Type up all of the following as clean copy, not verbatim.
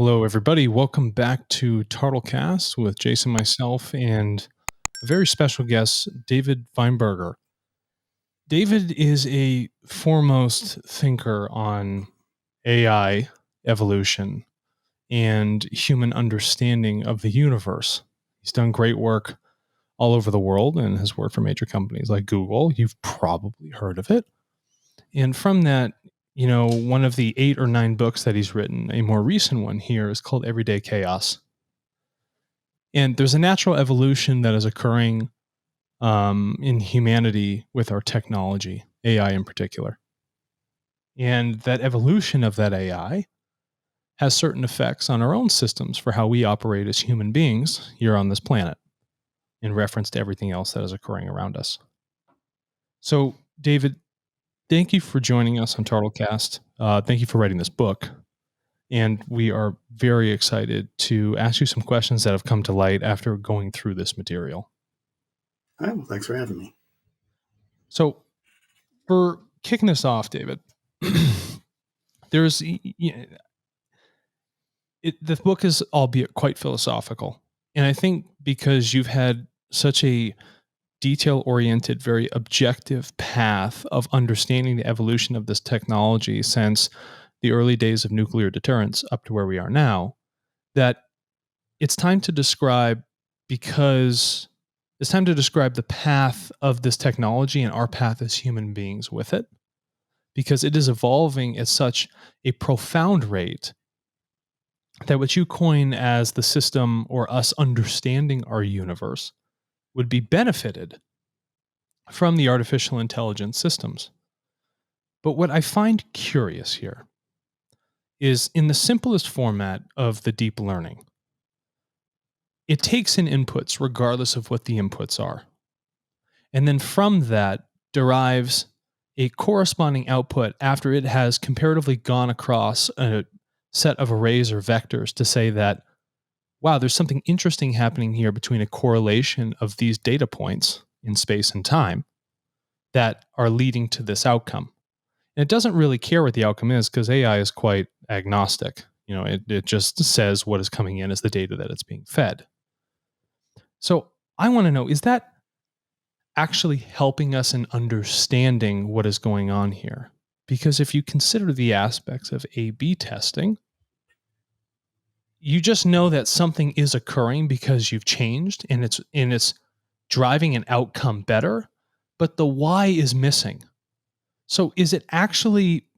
Hello, everybody. Welcome back to TARTLEcast with Jason, myself, and a very special guest, David Weinberger. David is a foremost thinker on AI evolution and human understanding of the universe. He's done great work all over the world and has worked for major companies like Google. You've probably heard of it. And from that, one of the 8 or 9 books that he's written, a more recent one here, is called Everyday Chaos. And there's a natural evolution that is occurring in humanity with our technology, AI in particular. And that evolution of that AI has certain effects on our own systems for how we operate as human beings here on this planet in reference to everything else that is occurring around us. So, David, thank you for joining us on TartleCast. Thank you for writing this book. And we are very excited to ask you some questions that have come to light after going through this material. All right, well, thanks for having me. So, for kicking this off, David, the book is albeit quite philosophical. And I think because you've had such a detail-oriented, very objective path of understanding the evolution of this technology since the early days of nuclear deterrence up to where we are now, that it's time to describe the path of this technology and our path as human beings with it, because it is evolving at such a profound rate that what you coin as the system or us understanding our universe would be benefited from the artificial intelligence systems. But what I find curious here is in the simplest format of the deep learning, it takes in inputs regardless of what the inputs are. And then from that derives a corresponding output after it has comparatively gone across a set of arrays or vectors to say that, wow, there's something interesting happening here between a correlation of these data points in space and time that are leading to this outcome. And it doesn't really care what the outcome is because AI is quite agnostic. It just says what is coming in as the data that it's being fed. So I want to know, is that actually helping us in understanding what is going on here? Because if you consider the aspects of A/B testing, you just know that something is occurring because you've changed and it's driving an outcome better, but the why is missing. So is it actually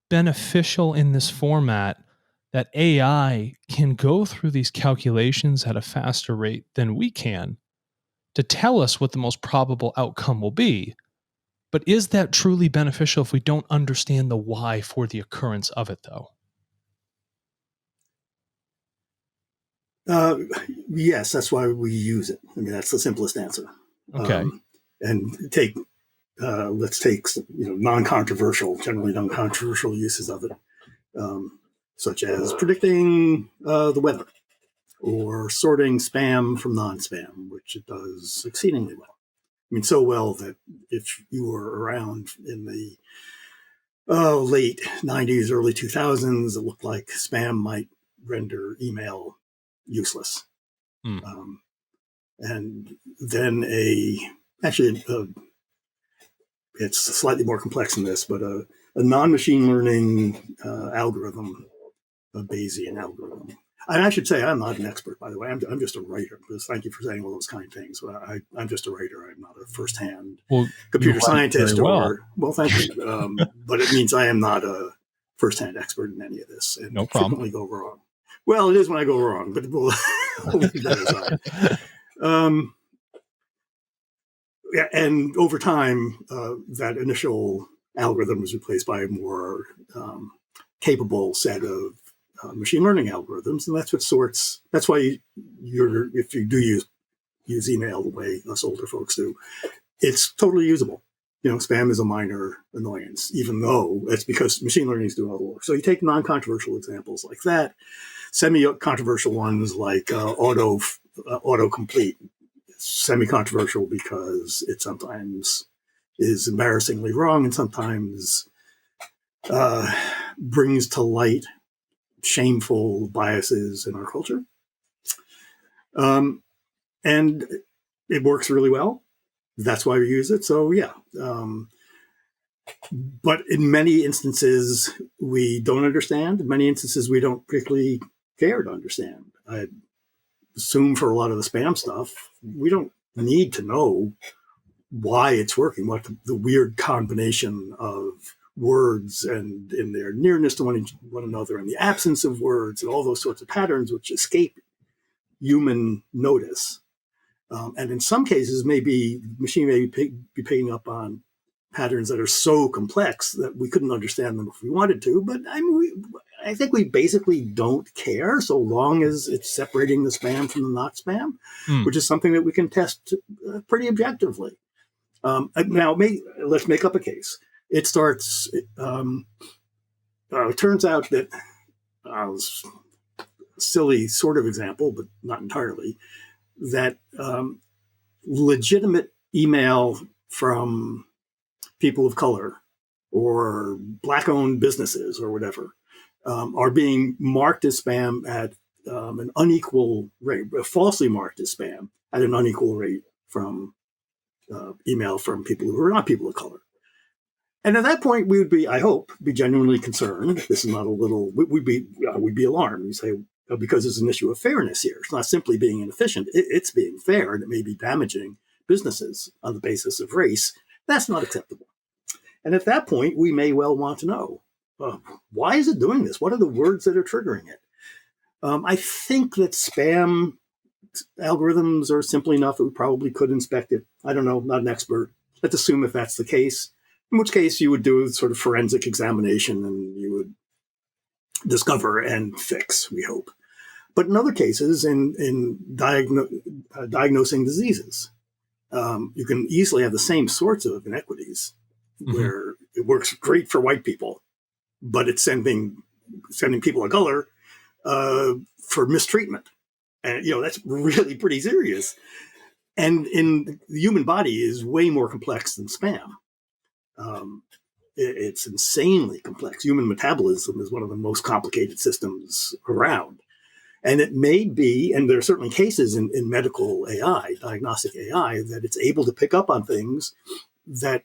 beneficial in this format that AI can go through these calculations at a faster rate than we can to tell us what the most probable outcome will be? But is that truly beneficial if we don't understand the why for the occurrence of it, though? Yes, that's why we use it. I mean, that's the simplest answer. Okay. And let's take generally non-controversial uses of it, such as predicting the weather or sorting spam from non-spam, which it does exceedingly well. I mean, so well that if you were around in the late 90s, early 2000s, it looked like spam might render email useless. And then it's slightly more complex than this, but a non-machine learning algorithm, a Bayesian algorithm. And I should say I'm not an expert, by the way. I'm just a writer. Because thank you for saying all those kind things. I'm just a writer. I'm not a first-hand computer scientist. Well, thank you. But it means I am not a first-hand expert in any of this, and no problem. Frequently go wrong. Well, it is when I go wrong, but we'll leave that aside. Yeah, and over time, that initial algorithm was replaced by a more capable set of machine learning algorithms, and that's what sorts. That's why if you do use email the way us older folks do, it's totally usable. Spam is a minor annoyance, even though it's because machine learning is doing all the work. So you take non-controversial examples like that, semi-controversial ones like autocomplete. Semi-controversial because it sometimes is embarrassingly wrong and sometimes brings to light shameful biases in our culture. And it works really well. That's why we use it. So yeah. But in many instances, we don't understand. In many instances, we don't particularly care to understand. I assume for a lot of the spam stuff, we don't need to know why it's working, what the weird combination of words and in their nearness to one another and the absence of words and all those sorts of patterns which escape human notice. And in some cases, maybe the machine may be picking up on patterns that are so complex that we couldn't understand them if we wanted to. But I mean, I think we basically don't care so long as it's separating the spam from the not spam, which is something that we can test pretty objectively. Now, let's make up a case. It starts, it turns out that, a silly sort of example, but not entirely, that legitimate email from people of color or Black-owned businesses or whatever are being marked as spam at an unequal rate, falsely marked as spam at an unequal rate from email from people who are not people of color. And at that point, we would be, I hope, be genuinely concerned. This is not a little, we'd be alarmed. We say, because there's an issue of fairness here. It's not simply being inefficient. It's being fair, and it may be damaging businesses on the basis of race. That's not acceptable. And at that point, we may well want to know, why is it doing this? What are the words that are triggering it? I think that spam algorithms are simple enough that we probably could inspect it. I don't know, not an expert. Let's assume if that's the case, in which case you would do a sort of forensic examination and you would discover and fix, we hope. But in other cases, in diagnosing diseases, you can easily have the same sorts of inequities where it works great for white people, but it's sending people of color for mistreatment. And, that's really pretty serious. And the human body is way more complex than spam. It's insanely complex. Human metabolism is one of the most complicated systems around. And it may be, and there are certainly cases in medical AI, diagnostic AI, that it's able to pick up on things that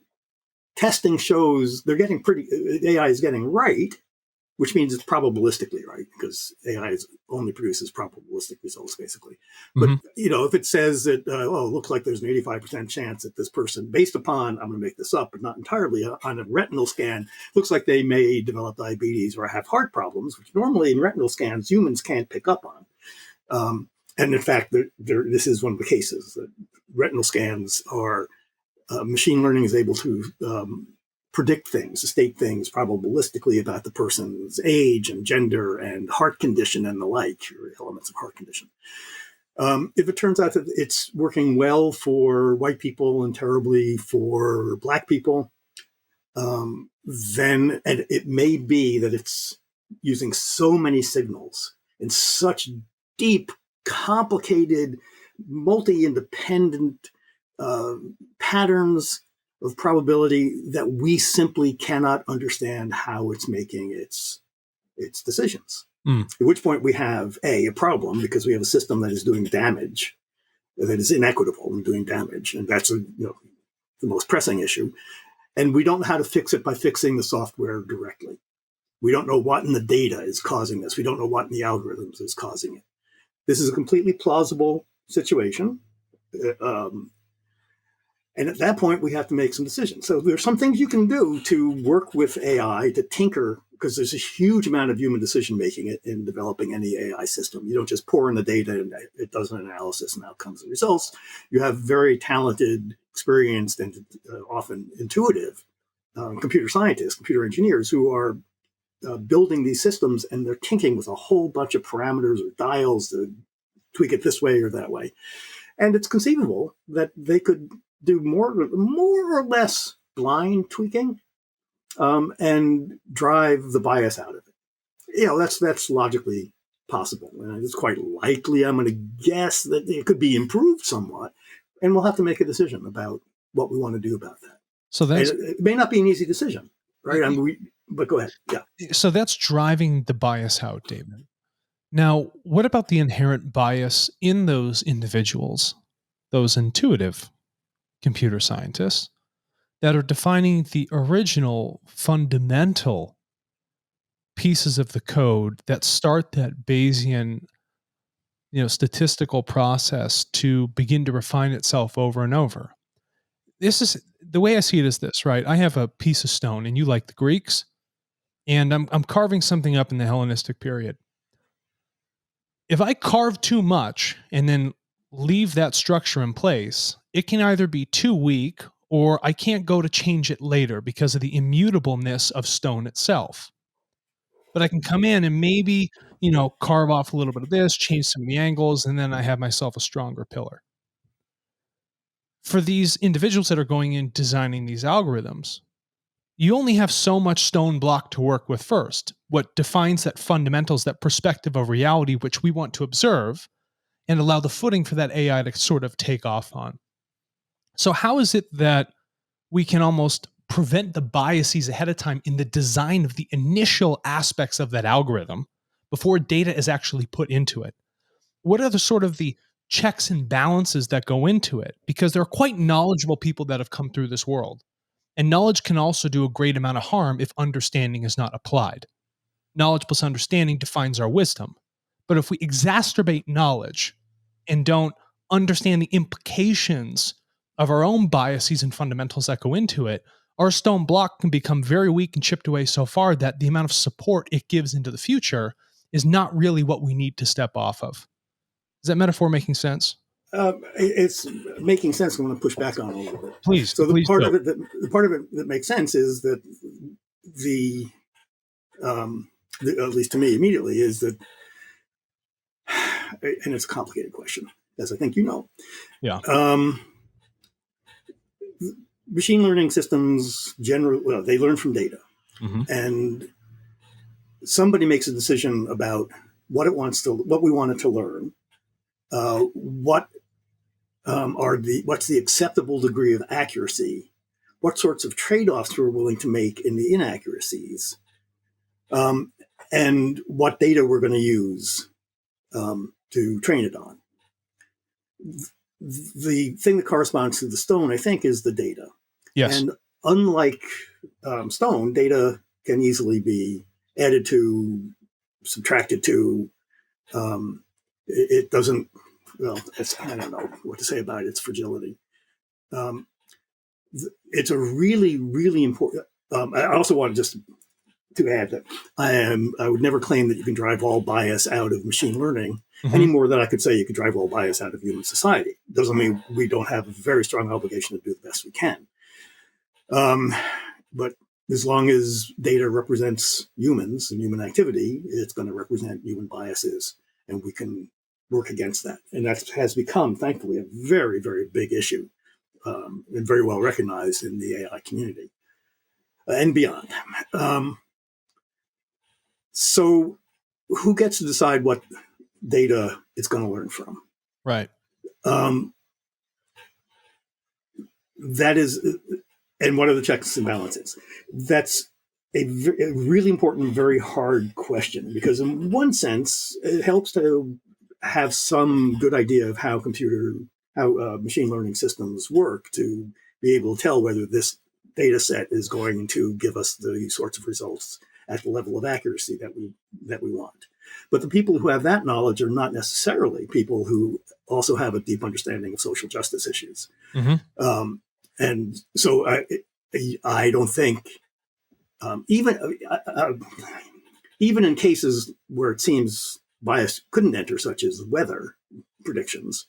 testing shows AI is getting right, which means it's probabilistically right, because AI only produces probabilistic results, basically. But, if it says that, it looks like there's an 85% chance that this person, based upon, I'm going to make this up, but not entirely, on a retinal scan, looks like they may develop diabetes or have heart problems, which normally in retinal scans, humans can't pick up on. And in fact, this is one of the cases that retinal scans are, machine learning is able to predict things, to state things probabilistically about the person's age and gender and heart condition and the like, or elements of heart condition. If it turns out that it's working well for white people and terribly for Black people, then it may be that it's using so many signals in such deep, complicated, multi-independent patterns of probability that we simply cannot understand how it's making its decisions. At which point we have a problem because we have a system that is doing damage, that is inequitable and doing damage, and that's the most pressing issue. And we don't know how to fix it by fixing the software directly. We don't know what in the data is causing this. We don't know what in the algorithms is causing it. This is a completely plausible situation. And at that point, we have to make some decisions. So there's some things you can do to work with AI to tinker, because there's a huge amount of human decision-making in developing any AI system. You don't just pour in the data and it does an analysis and out comes the results. You have very talented, experienced, and often intuitive computer scientists, computer engineers who are building these systems, and they're tinkering with a whole bunch of parameters or dials to tweak it this way or that way. And it's conceivable that they could do more or less blind tweaking and drive the bias out of it. That's logically possible. And it's quite likely, I'm going to guess, that it could be improved somewhat. And we'll have to make a decision about what we want to do about that. So it may not be an easy decision, right? but go ahead. Yeah. So that's driving the bias out, David. Now, what about the inherent bias in those individuals, those intuitive computer scientists that are defining the original fundamental pieces of the code that start that Bayesian, statistical process to begin to refine itself over and over? This is the way I see it is this, right? I have a piece of stone and you like the Greeks, and I'm carving something up in the Hellenistic period. If I carve too much and then leave that structure in place, it can either be too weak or I can't go to change it later because of the immutableness of stone itself. But I can come in and maybe, carve off a little bit of this, change some of the angles, and then I have myself a stronger pillar. For these individuals that are going in designing these algorithms, you only have so much stone block to work with first. What defines that fundamentals, that perspective of reality, which we want to observe and allow the footing for that AI to sort of take off on. So, how is it that we can almost prevent the biases ahead of time in the design of the initial aspects of that algorithm before data is actually put into it? What are the sort of the checks and balances that go into it? Because there are quite knowledgeable people that have come through this world. And knowledge can also do a great amount of harm if understanding is not applied. Knowledge plus understanding defines our wisdom. But if we exacerbate knowledge and don't understand the implications of our own biases and fundamentals that go into it, our stone block can become very weak and chipped away so far that the amount of support it gives into the future is not really what we need to step off of. Is that metaphor making sense? It's making sense. I'm going to push back on it a little bit. Please, So please do. the part of it that makes sense is that the at least to me immediately, is that, and it's a complicated question, as I think you know. Yeah. Machine learning systems generally, they learn from data. Mm-hmm. And somebody makes a decision about what we want it to learn, what's the acceptable degree of accuracy, what sorts of trade-offs we're willing to make in the inaccuracies, and what data we're going to use to train it on. The thing that corresponds to the stone, I think, is the data. Yes. And unlike stone, data can easily be added to, subtracted to. It doesn't, I don't know what to say about its fragility. It's a really, really important. I also want just to add that I would never claim that you can drive all bias out of machine learning, any more than I could say you could drive all bias out of human society. Doesn't mean we don't have a very strong obligation to do the best we can. But as long as data represents humans and human activity, it's going to represent human biases, and we can work against that. And that has become, thankfully, a very, very big issue, and very well recognized in the AI community and beyond. So who gets to decide what data it's going to learn from? Right. That is, and what are the checks and balances? That's a really important, very hard question, because in one sense, it helps to have some good idea of how machine learning systems work, to be able to tell whether this data set is going to give us the sorts of results at the level of accuracy that we want. But the people who have that knowledge are not necessarily people who also have a deep understanding of social justice issues. Mm-hmm. And so I don't think, even in cases where it seems bias couldn't enter, such as weather predictions,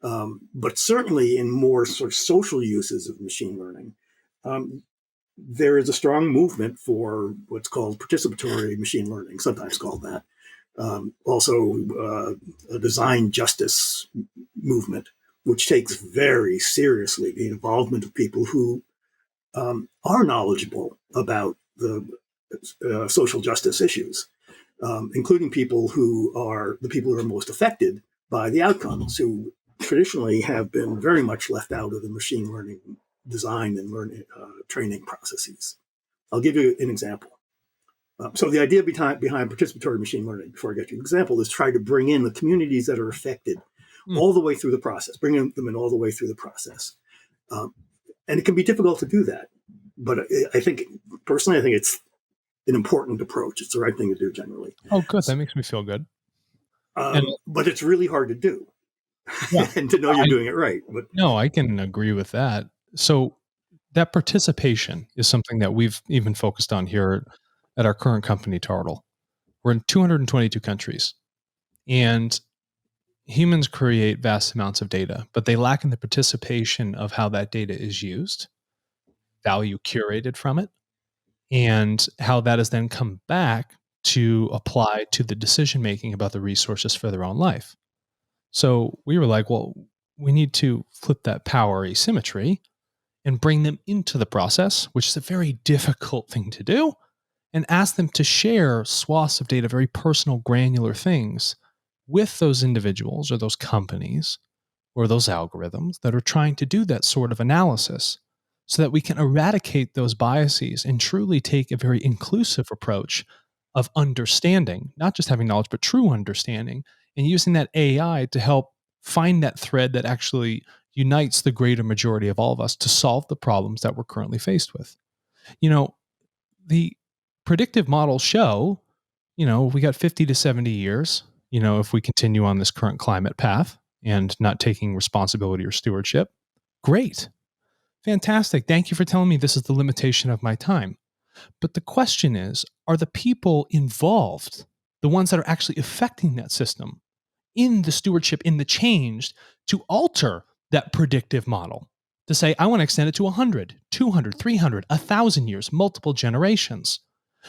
but certainly in more sort of social uses of machine learning, there is a strong movement for what's called participatory machine learning, sometimes called that. Also, a design justice movement, which takes very seriously the involvement of people who are knowledgeable about the social justice issues, including people who are most affected by the outcomes, who traditionally have been very much left out of the machine learning design and learning training processes. I'll give you an example. So the idea behind participatory machine learning, before I get to an example, is try to bring in the communities that are affected all the way through the process, bringing them in all the way through the process. And it can be difficult to do that. But I think, personally, I think it's an important approach. It's the right thing to do generally. Oh, good. That makes me feel good. But it's really hard to do. Yeah, and to know you're doing it right. But no, I can agree with that. So that participation is something that we've even focused on here at our current company, TARTLE. We're in 222 countries, and humans create vast amounts of data, but they lack in the participation of how that data is used, value curated from it, and how that has then come back to apply to the decision making about the resources for their own life. So we were like, well, we need to flip that power asymmetry and bring them into the process, which is a very difficult thing to do, and ask them to share swaths of data, very personal, granular things with those individuals or those companies or those algorithms that are trying to do that sort of analysis so that we can eradicate those biases and truly take a very inclusive approach of understanding, not just having knowledge, but true understanding, and using that AI to help find that thread that actually unites the greater majority of all of us to solve the problems that we're currently faced with. You know, the predictive models show, we got 50 to 70 years, if we continue on this current climate path and not taking responsibility or stewardship. Great. Fantastic. Thank you for telling me this is the limitation of my time. But the question is, are the people involved, the ones that are actually affecting that system, in the stewardship, in the change, to alter that predictive model? To say, I want to extend it to 100, 200, 300, 1,000 years, multiple generations.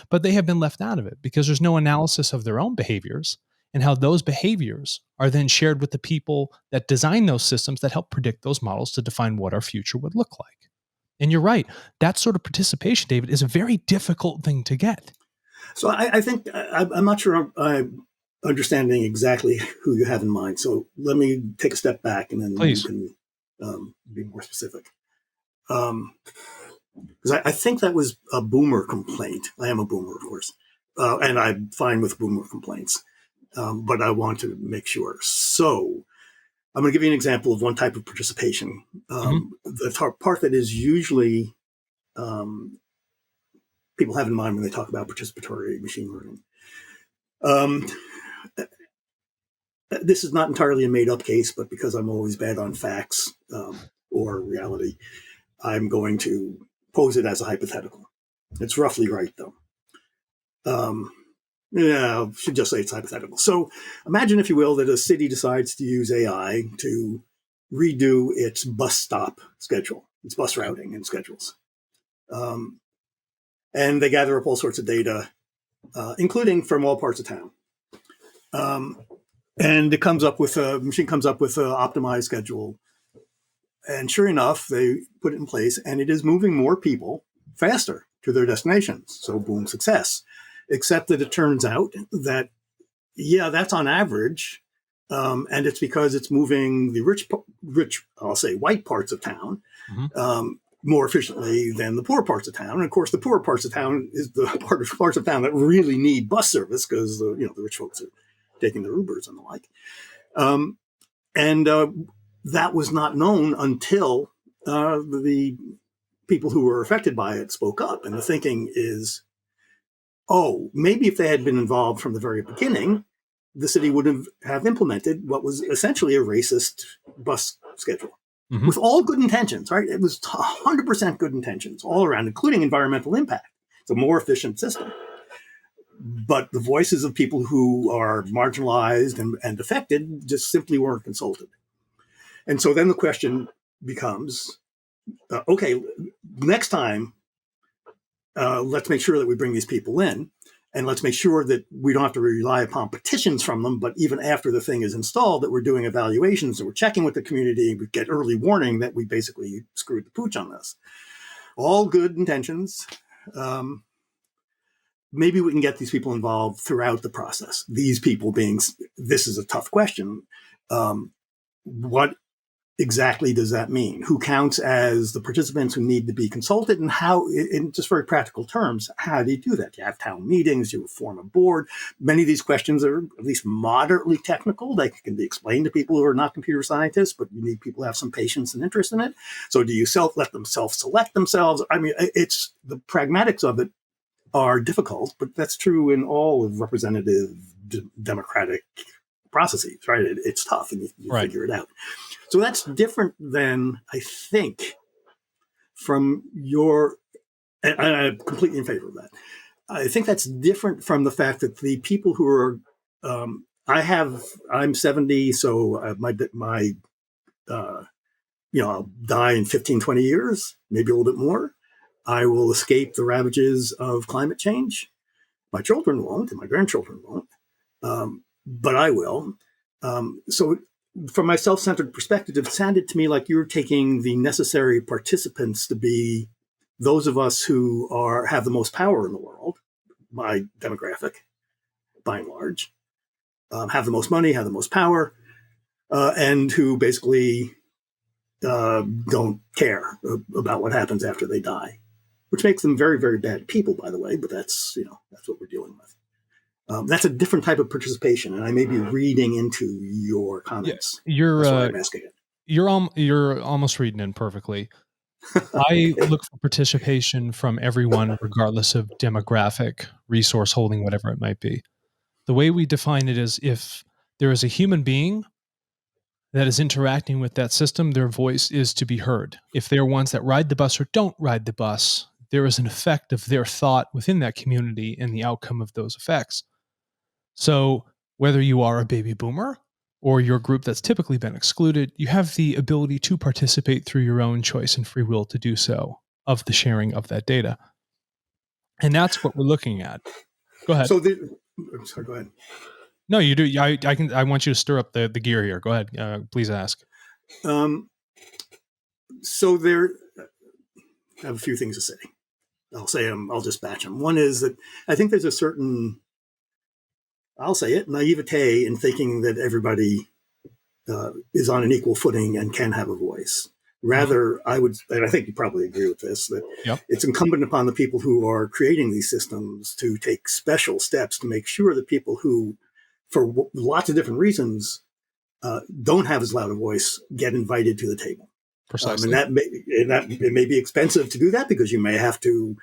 But they have been left out of it because there's no analysis of their own behaviors and how those behaviors are then shared with the people that design those systems that help predict those models to define what our future would look like. And you're right, that sort of participation, David, is a very difficult thing to get. so I think I'm not sure I'm understanding exactly who you have in mind. So let me take a step back and then Please. you can be more specific. Because I think that was a boomer complaint. I am a boomer, of course, and I'm fine with boomer complaints, but I want to make sure. So I'm going to give you an example of one type of participation. The part that is usually people have in mind when they talk about participatory machine learning. This is not entirely a made-up case, but because I'm always bad on facts or reality, I'm going to pose it as a hypothetical. It's roughly right, though. I should just say it's hypothetical. So imagine, if you will, that a city decides to use AI to redo its bus stop schedule, its bus routing and schedules. And they gather up all sorts of data, including from all parts of town. And it comes up with a machine comes up with an optimized schedule. And sure enough, they put it in place, and it is moving more people faster to their destinations. So boom, success. Except that it turns out that, that's on average. And it's because it's moving the rich, I'll say white parts of town, more efficiently than the poor parts of town. And of course, the poor parts of town is the parts of town that really need bus service because the rich folks are taking their Ubers and the like. That was not known until the people who were affected by it spoke up. And the thinking is, maybe if they had been involved from the very beginning, the city would have implemented what was essentially a racist bus schedule. With all good intentions, right? It was 100% good intentions all around, including environmental impact. It's a more efficient system. But the voices of people who are marginalized and affected just simply weren't consulted. And so then the question becomes, next time, let's make sure that we bring these people in, and let's make sure that we don't have to rely upon petitions from them, but even after the thing is installed, that we're doing evaluations and we're checking with the community, we get early warning that we basically screwed the pooch on this. All good intentions. Maybe we can get these people involved throughout the process. These people being, this is a tough question. What exactly does that mean? Who counts as the participants who need to be consulted, and how, in just very practical terms, how do you do that? You have town meetings, you form a board. Many of these questions are at least moderately technical. They can be explained to people who are not computer scientists, but you need people to have some patience and interest in it. So do you let them self-select themselves? I mean, it's the pragmatics of it are difficult, but that's true in all of representative democratic processes, right? It's tough, and you Right. figure it out. So that's different than, I think, from your, and I'm completely in favor of that. I think that's different from the fact that the people who are, I'm 70, so I'll die in 15, 20 years, maybe a little bit more. I will escape the ravages of climate change. My children won't, and my grandchildren won't, but I will. So from my self-centered perspective, it sounded to me like you're taking the necessary participants to be those of us who have the most power in the world, by demographic, by and large, have the most money, have the most power, and who basically don't care about what happens after they die, which makes them very, very bad people, by the way. But that's what we're dealing with. That's a different type of participation, and I may be reading into your comments. You're That's why I'm asking it. you're almost reading in perfectly. I look for participation from everyone, regardless of demographic, resource holding, whatever it might be. The way we define it is if there is a human being that is interacting with that system, their voice is to be heard. If they're ones that ride the bus or don't ride the bus, there is an effect of their thought within that community and the outcome of those effects. So whether you are a baby boomer or your group that's typically been excluded, you have the ability to participate through your own choice and free will to do so of the sharing of that data. And that's what we're looking at. Go ahead. So sorry, go ahead. No, you do. I want you to stir up the gear here. Go ahead. Please ask. So there, I have a few things to say. I'll say them. I'll just batch them. One is that I think there's a certain, I'll say it, naivete in thinking that everybody is on an equal footing and can have a voice. Rather, and I think you probably agree with this, that it's incumbent upon the people who are creating these systems to take special steps to make sure that people who, for lots of different reasons, don't have as loud a voice get invited to the table. Precisely. And it may be expensive to do that because you may have to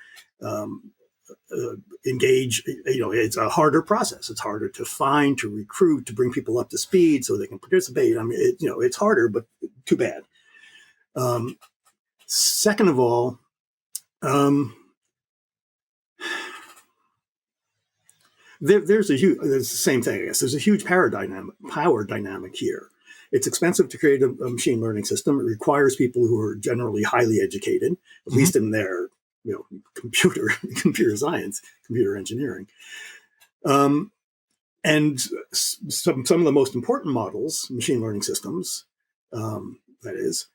engage. It's a harder process. It's harder to find, to recruit, to bring people up to speed so they can participate. I mean, it's harder, but too bad. Second of all, there's the same thing, I guess. There's a huge power dynamic here. It's expensive to create a machine learning system. It requires people who are generally highly educated, at least in their computer science, computer engineering. And some of the most important models, machine learning systems, that is,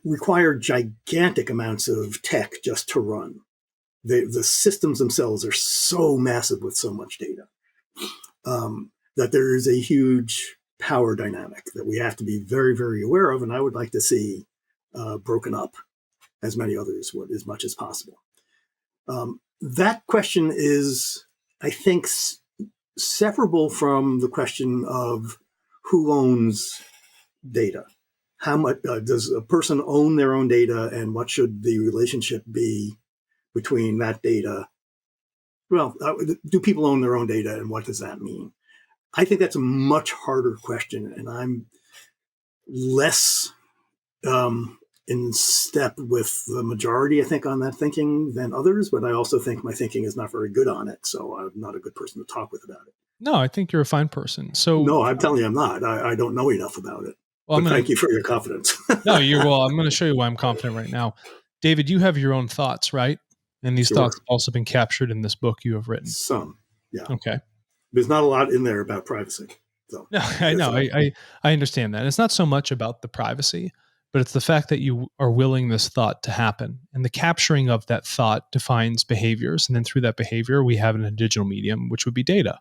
require gigantic amounts of tech just to run. The systems themselves are so massive with so much data that there is a huge power dynamic that we have to be very, very aware of, and I would like to see broken up, as many others would, as much as possible. That question is, I think, separable from the question of who owns data. How much does a person own their own data, and what should the relationship be between that data? Well, do people own their own data, and what does that mean? I think that's a much harder question, and I'm less in step with the majority, I think, on that thinking than others, but I also think my thinking is not very good on it, so I'm not a good person to talk with about it. No, I think you're a fine person. So no, I'm telling you, I'm not. I don't know enough about it. Well, thank you for your confidence. No, I'm going to show you why I'm confident right now. David, you have your own thoughts, right? And these thoughts have also been captured in this book you have written. Some, yeah. Okay. There's not a lot in there about privacy. So, no, I know. I understand that. It's not so much about the privacy, but it's the fact that you are willing this thought to happen. And the capturing of that thought defines behaviors. And then through that behavior, we have a digital medium, which would be data.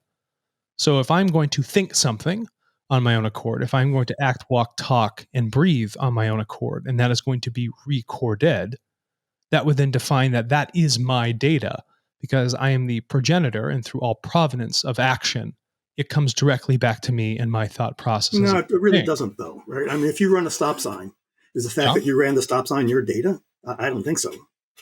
So if I'm going to think something, on my own accord, if I'm going to act, walk, talk, and breathe on my own accord, and that is going to be recorded, that would then define that that is my data because I am the progenitor, and through all provenance of action, it comes directly back to me and my thought processes. No, it really doesn't, though, right? I mean, if you run a stop sign, is the fact that you ran the stop sign your data? I don't think so.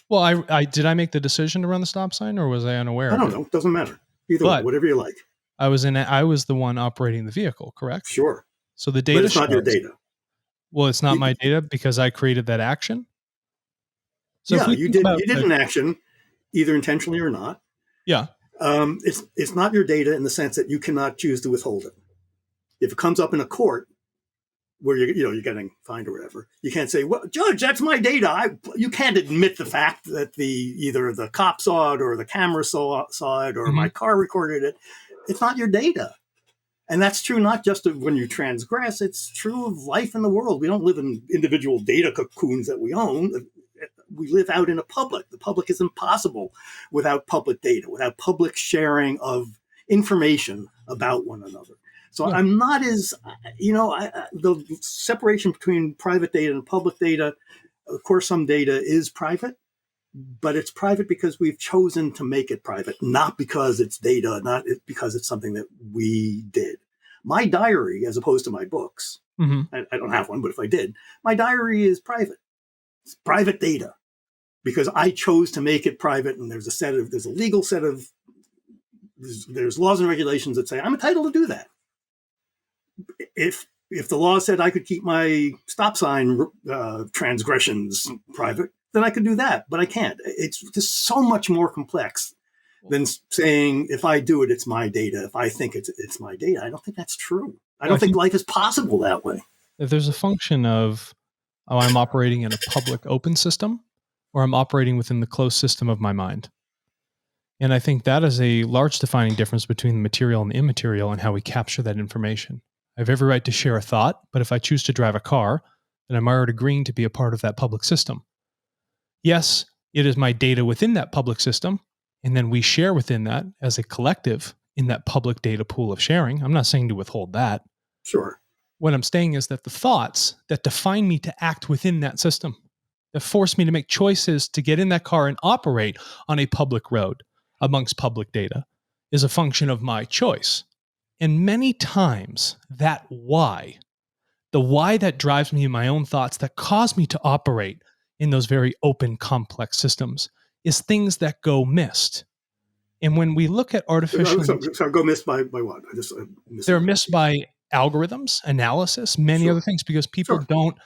Well, I did I make the decision to run the stop sign, or was I unaware? I don't know. It doesn't matter. Either way, whatever you like. I was the one operating the vehicle, correct? Sure. So the data, but it's not your data. Well, it's not my data because I created that action. So yeah, you did an action, either intentionally or not. Yeah. It's not your data in the sense that you cannot choose to withhold it. If it comes up in a court where you're getting fined or whatever, you can't say, "Well, Judge, that's my data." You can't admit the fact that either the cop saw it or the camera saw it or my car recorded it. It's not your data. And that's true not just of when you transgress, it's true of life in the world. We don't live in individual data cocoons that we own. We live out in a public. The public is impossible without public data, without public sharing of information about one another. So I'm not as, the separation between private data and public data, of course, some data is private, but it's private because we've chosen to make it private, not because it's data, not because it's something that we did. My diary, as opposed to my books, I don't have one, but if I did, my diary is private. It's private data because I chose to make it private, and there's a legal set of, there's laws and regulations that say I'm entitled to do that. If the law said I could keep my stop sign transgressions private, then I could do that, but I can't. It's just so much more complex than saying if I do it, it's my data. If I think it's my data, I don't think that's true. I don't think life is possible that way. If there's a function of, I'm operating in a public open system, or I'm operating within the closed system of my mind. And I think that is a large defining difference between the material and the immaterial and how we capture that information. I have every right to share a thought, but if I choose to drive a car, then I'm already agreeing to be a part of that public system. Yes, it is my data within that public system, and then we share within that as a collective in that public data pool of sharing. I'm not saying to withhold that. Sure. What I'm saying is that the thoughts that define me to act within that system, that force me to make choices to get in that car and operate on a public road amongst public data, is a function of my choice. And many times that why, the why that drives me in my own thoughts that cause me to operate in those very open, complex systems, is things that go missed. And when we look at artificial... So go missed by what? They're missed by algorithms, analysis, many other things, because people don't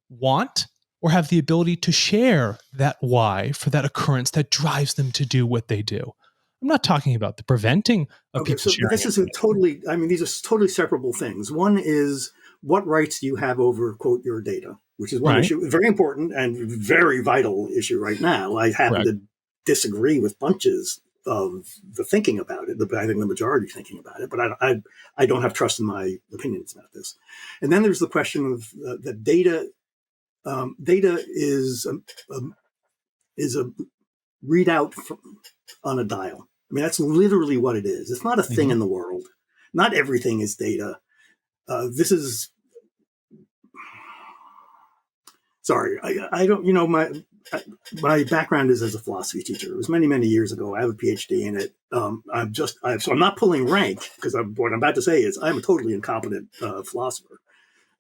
want or have the ability to share that why for that occurrence that drives them to do what they do. I'm not talking about the preventing of people sharing. This is these are totally separable things. One is, what rights do you have over, quote, your data, which is one issue, very important and very vital issue right now. I happen to disagree with bunches of the thinking about it. I think the majority thinking about it, but I don't have trust in my opinions about this. And then there's the question of the data. Data is a readout on a dial. I mean, that's literally what it is. It's not a thing in the world. Not everything is data. Sorry, I don't, my background is as a philosophy teacher. It was many, many years ago. I have a PhD in it. So I'm not pulling rank, because what I'm about to say is I'm a totally incompetent philosopher.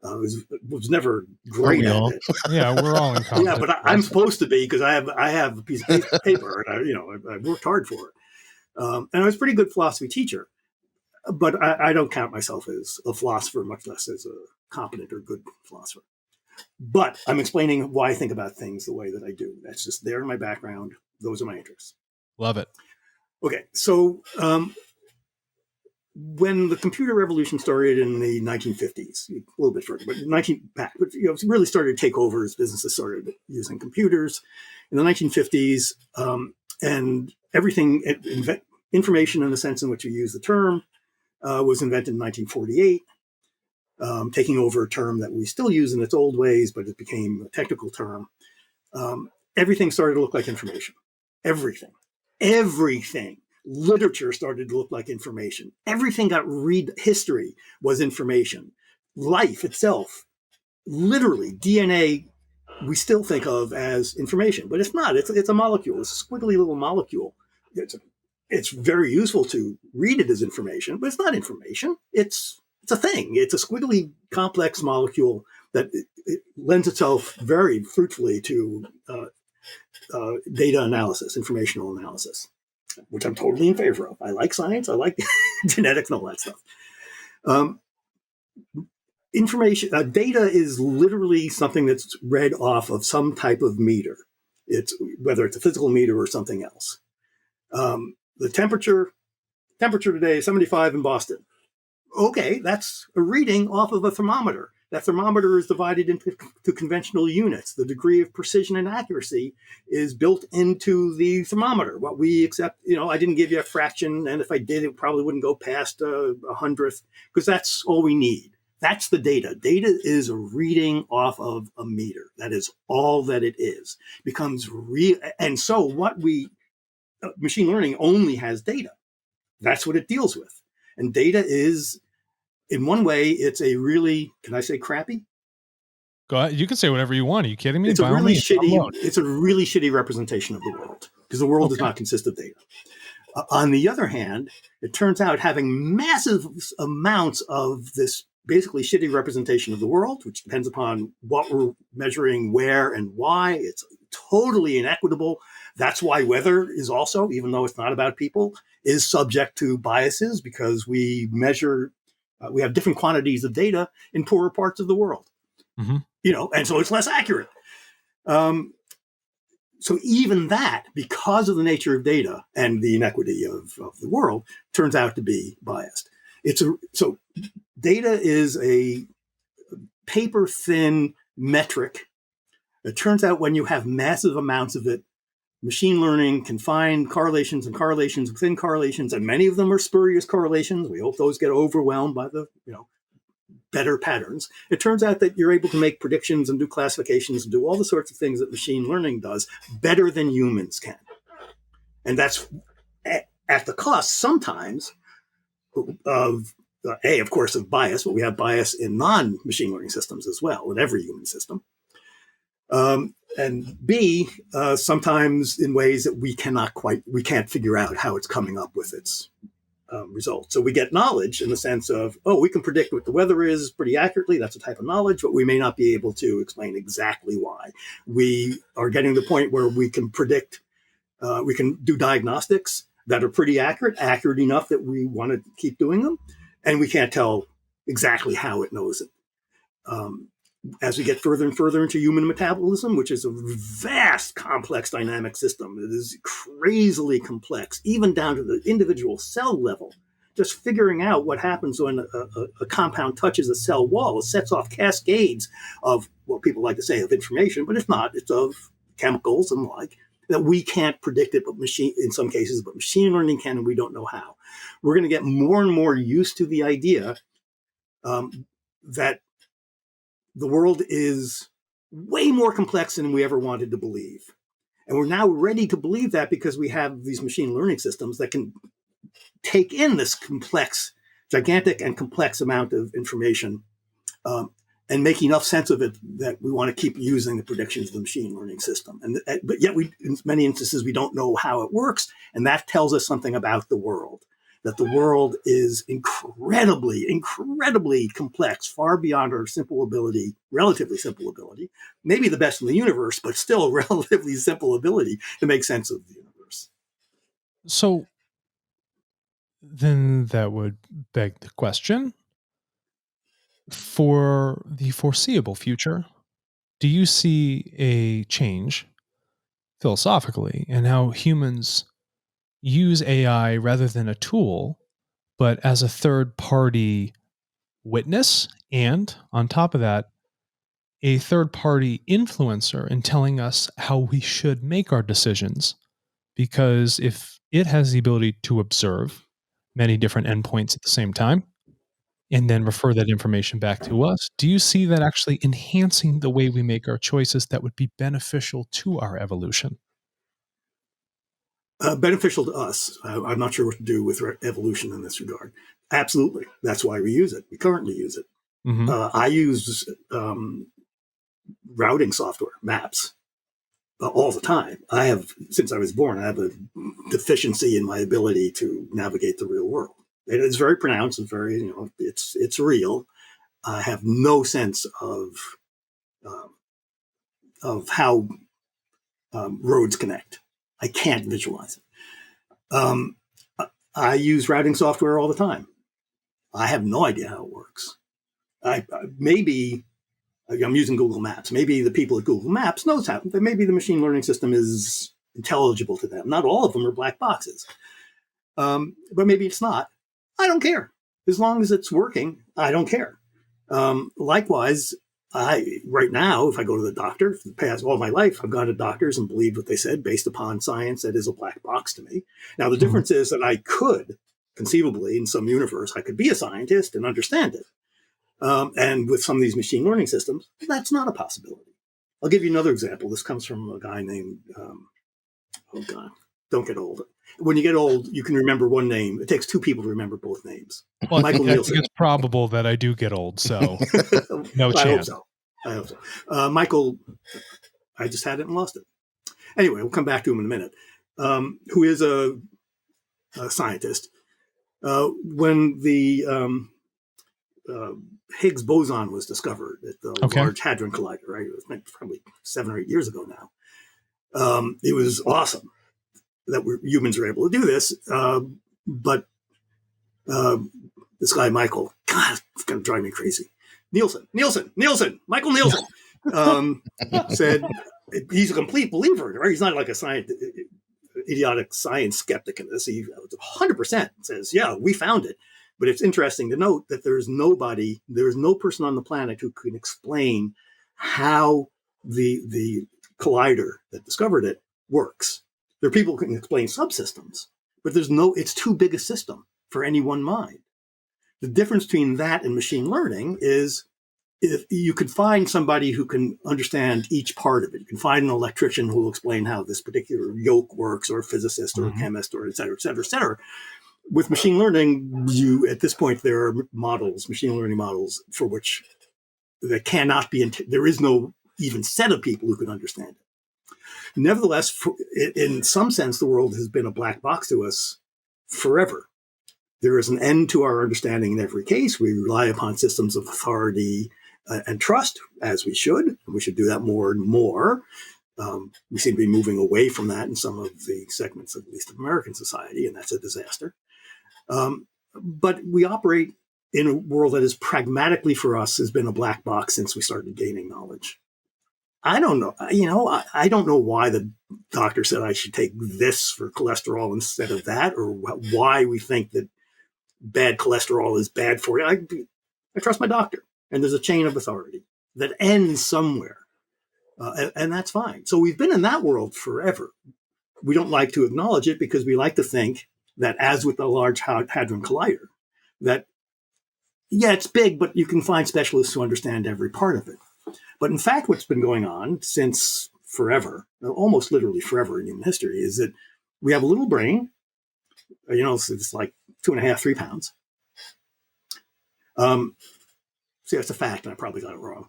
Was never great at it. Yeah, we're all incompetent. Yeah, but I'm supposed to be, because I have a piece of paper, and I worked hard for it. And I was a pretty good philosophy teacher, but I don't count myself as a philosopher, much less as a competent or good philosopher. But I'm explaining why I think about things the way that I do. That's just there in my background. Those are my interests. Love it. Okay, so when the computer revolution started in the 1950s, a little bit further, but it really started to take over as businesses started using computers in the 1950s, and everything, information in the sense in which you use the term, was invented in 1948. Taking over a term that we still use in its old ways, but it became a technical term. Everything started to look like information. Everything. Literature started to look like information. Everything got history was information. Life itself, literally, DNA, we still think of as information, but it's not. It's a molecule. It's a squiggly little molecule. It's very useful to read it as information, but it's not information. It's a thing. It's a squiggly, complex molecule that it lends itself very fruitfully to data analysis, informational analysis, which I'm totally in favor of. I like science. I like genetics and all that stuff. Information, data is literally something that's read off of some type of meter. It's whether it's a physical meter or something else. The temperature today is 75 in Boston. Okay, that's a reading off of a thermometer. That thermometer is divided into conventional units. The degree of precision and accuracy is built into the thermometer. What we accept, I didn't give you a fraction, and if I did, it probably wouldn't go past a hundredth, because that's all we need. That's the data. Data is a reading off of a meter. That is all that it is. Becomes real, and so machine learning only has data. That's what it deals with. And data is, in one way, it's a really, can I say crappy? Go ahead. You can say whatever you want. Are you kidding me? It's a really shitty representation of the world, because the world does not consist of data. On the other hand, it turns out having massive amounts of this basically shitty representation of the world, which depends upon what we're measuring, where and why. It's totally inequitable. That's why weather is also, even though it's not about people, is subject to biases, because we measure, we have different quantities of data in poorer parts of the world. Mm-hmm. And so it's less accurate. So even that, because of the nature of data and the inequity of the world, turns out to be biased. So data is a paper-thin metric. It turns out when you have massive amounts of it, machine learning can find correlations and correlations within correlations, and many of them are spurious correlations. We hope those get overwhelmed by the better patterns. It turns out that you're able to make predictions and do classifications and do all the sorts of things that machine learning does better than humans can. And that's at the cost sometimes of, of course, of bias, but we have bias in non-machine learning systems as well, in every human system. And B, sometimes in ways that we can't figure out how it's coming up with its results. So we get knowledge in the sense of, we can predict what the weather is pretty accurately. That's a type of knowledge, but we may not be able to explain exactly why. We are getting to the point where we can predict, we can do diagnostics that are pretty accurate enough that we want to keep doing them, and we can't tell exactly how it knows it. As we get further and further into human metabolism, which is a vast, complex dynamic system, it is crazily complex, even down to the individual cell level. Just figuring out what happens when a compound touches a cell wall, it sets off cascades of, well, people like to say of information, but it's not. It's of chemicals and like that we can't predict it, but in some cases, but machine learning can, and we don't know how. We're going to get more and more used to the idea that the world is way more complex than we ever wanted to believe. And we're now ready to believe that because we have these machine learning systems that can take in this gigantic and complex amount of information and make enough sense of it that we want to keep using the predictions of the machine learning system. But yet, in many instances, we don't know how it works. And that tells us something about the world. That the world is incredibly, incredibly complex, far beyond our relatively simple ability, maybe the best in the universe, but still relatively simple ability to make sense of the universe. So then that would beg the question, for the foreseeable future, do you see a change philosophically in how humans use AI rather than a tool, but as a third party witness, and on top of that, a third party influencer in telling us how we should make our decisions? Because if it has the ability to observe many different endpoints at the same time and then refer that information back to us, do you see that actually enhancing the way we make our choices that would be beneficial to our evolution? Beneficial to us. I'm not sure what to do with evolution in this regard. Absolutely. That's why we use it. We currently use it. Mm-hmm. I use routing software, maps, all the time. Since I was born, I have a deficiency in my ability to navigate the real world. And it's very pronounced. It's very, it's real. I have no sense of how roads connect. I can't visualize it. I use routing software all the time. I have no idea how it works. Maybe I'm using Google Maps. Maybe the people at Google Maps knows how. Maybe the machine learning system is intelligible to them. Not all of them are black boxes, but maybe it's not. I don't care. As long as it's working, I don't care. Likewise, right now, if I go to the doctor, for the past all my life, I've gone to doctors and believed what they said based upon science that is a black box to me. Now, the difference is that I could, conceivably, in some universe, I could be a scientist and understand it. And with some of these machine learning systems, that's not a possibility. I'll give you another example. This comes from a guy named, don't get old. When you get old, you can remember one name. It takes two people to remember both names. Well, Michael Nielsen. I think it's probable that I do get old, so no chance. I hope so. Michael, I just had it and lost it. Anyway, we'll come back to him in a minute. Who is a scientist. When the Higgs boson was discovered at the Large Hadron Collider, right? It was probably 7 or 8 years ago now. It was awesome that humans were able to do this. But this guy, Michael, God, it's going to drive me crazy. Michael Nielsen said he's a complete believer, right? He's not like a idiotic science skeptic in this. He 100% says, yeah, we found it. But it's interesting to note that there's no person on the planet who can explain how the collider that discovered it works. There are people who can explain subsystems, but it's too big a system for any one mind. The difference between that and machine learning is if you could find somebody who can understand each part of it. You can find an electrician who will explain how this particular yoke works, or a physicist or a chemist, or et cetera, et cetera, et cetera. With machine learning, at this point, there are machine learning models for which there cannot be, there is no even set of people who can understand it. Nevertheless, in some sense, the world has been a black box to us forever. There is an end to our understanding in every case. We rely upon systems of authority and trust, as we should. We should do that more and more. We seem to be moving away from that in some of the segments, at least of American society, and that's a disaster. But we operate in a world that is pragmatically for us has been a black box since we started gaining knowledge. I don't know. I don't know why the doctor said I should take this for cholesterol instead of that, or why we think that bad cholesterol is bad for you. I trust my doctor, and there's a chain of authority that ends somewhere, and that's fine. So we've been in that world forever. We don't like to acknowledge it because we like to think that, as with the Large Hadron Collider, that, yeah, it's big, but you can find specialists who understand every part of it. But in fact, what's been going on since forever, almost literally forever in human history, is that we have a little brain, it's like 2.5, 3 pounds. See, that's a fact, and I probably got it wrong.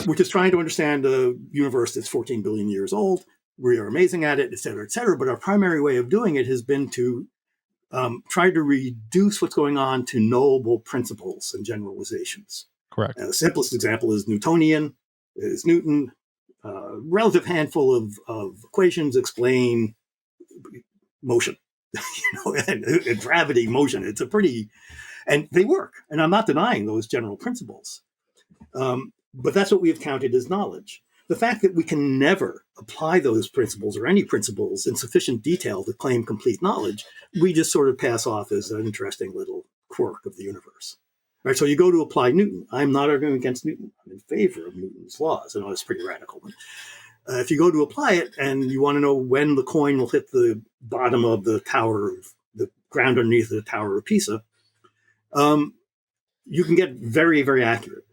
Which is trying to understand a universe that's 14 billion years old. We are amazing at it, et cetera, et cetera. But our primary way of doing it has been to try to reduce what's going on to knowable principles and generalizations. Correct. The simplest example is Newtonian. Is Newton. Relative handful of equations explain motion, and gravity, motion. It's and they work. And I'm not denying those general principles. But that's what we have counted as knowledge. The fact that we can never apply those principles or any principles in sufficient detail to claim complete knowledge, we just sort of pass off as an interesting little quirk of the universe. Right, so you go to apply Newton. I'm not arguing against Newton. I'm in favor of Newton's laws. I know it's pretty radical. But, if you go to apply it and you want to know when the coin will hit the bottom of the ground underneath the Tower of Pisa, you can get very, very accurate.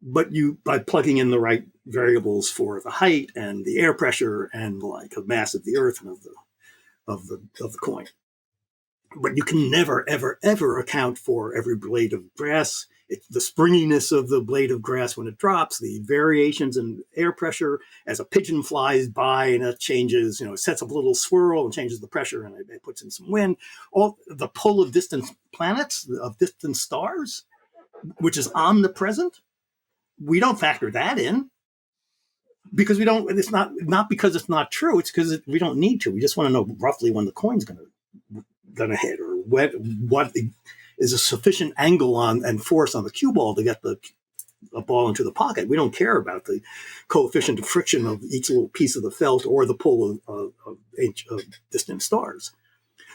But by plugging in the right variables for the height and the air pressure and the mass of the Earth and of the of the coin. But you can never, ever, ever account for every blade of grass. It's the springiness of the blade of grass when it drops, the variations in air pressure as a pigeon flies by and it changes, it sets up a little swirl and changes the pressure and it puts in some wind. All the pull of distant planets, of distant stars, which is omnipresent. We don't factor that in because we don't. It's not because it's not true. It's because we don't need to. We just want to know roughly when the coin's going to hit, or what is a sufficient angle on and force on the cue ball to get a ball into the pocket. We don't care about the coefficient of friction of each little piece of the felt or the pull of distant stars.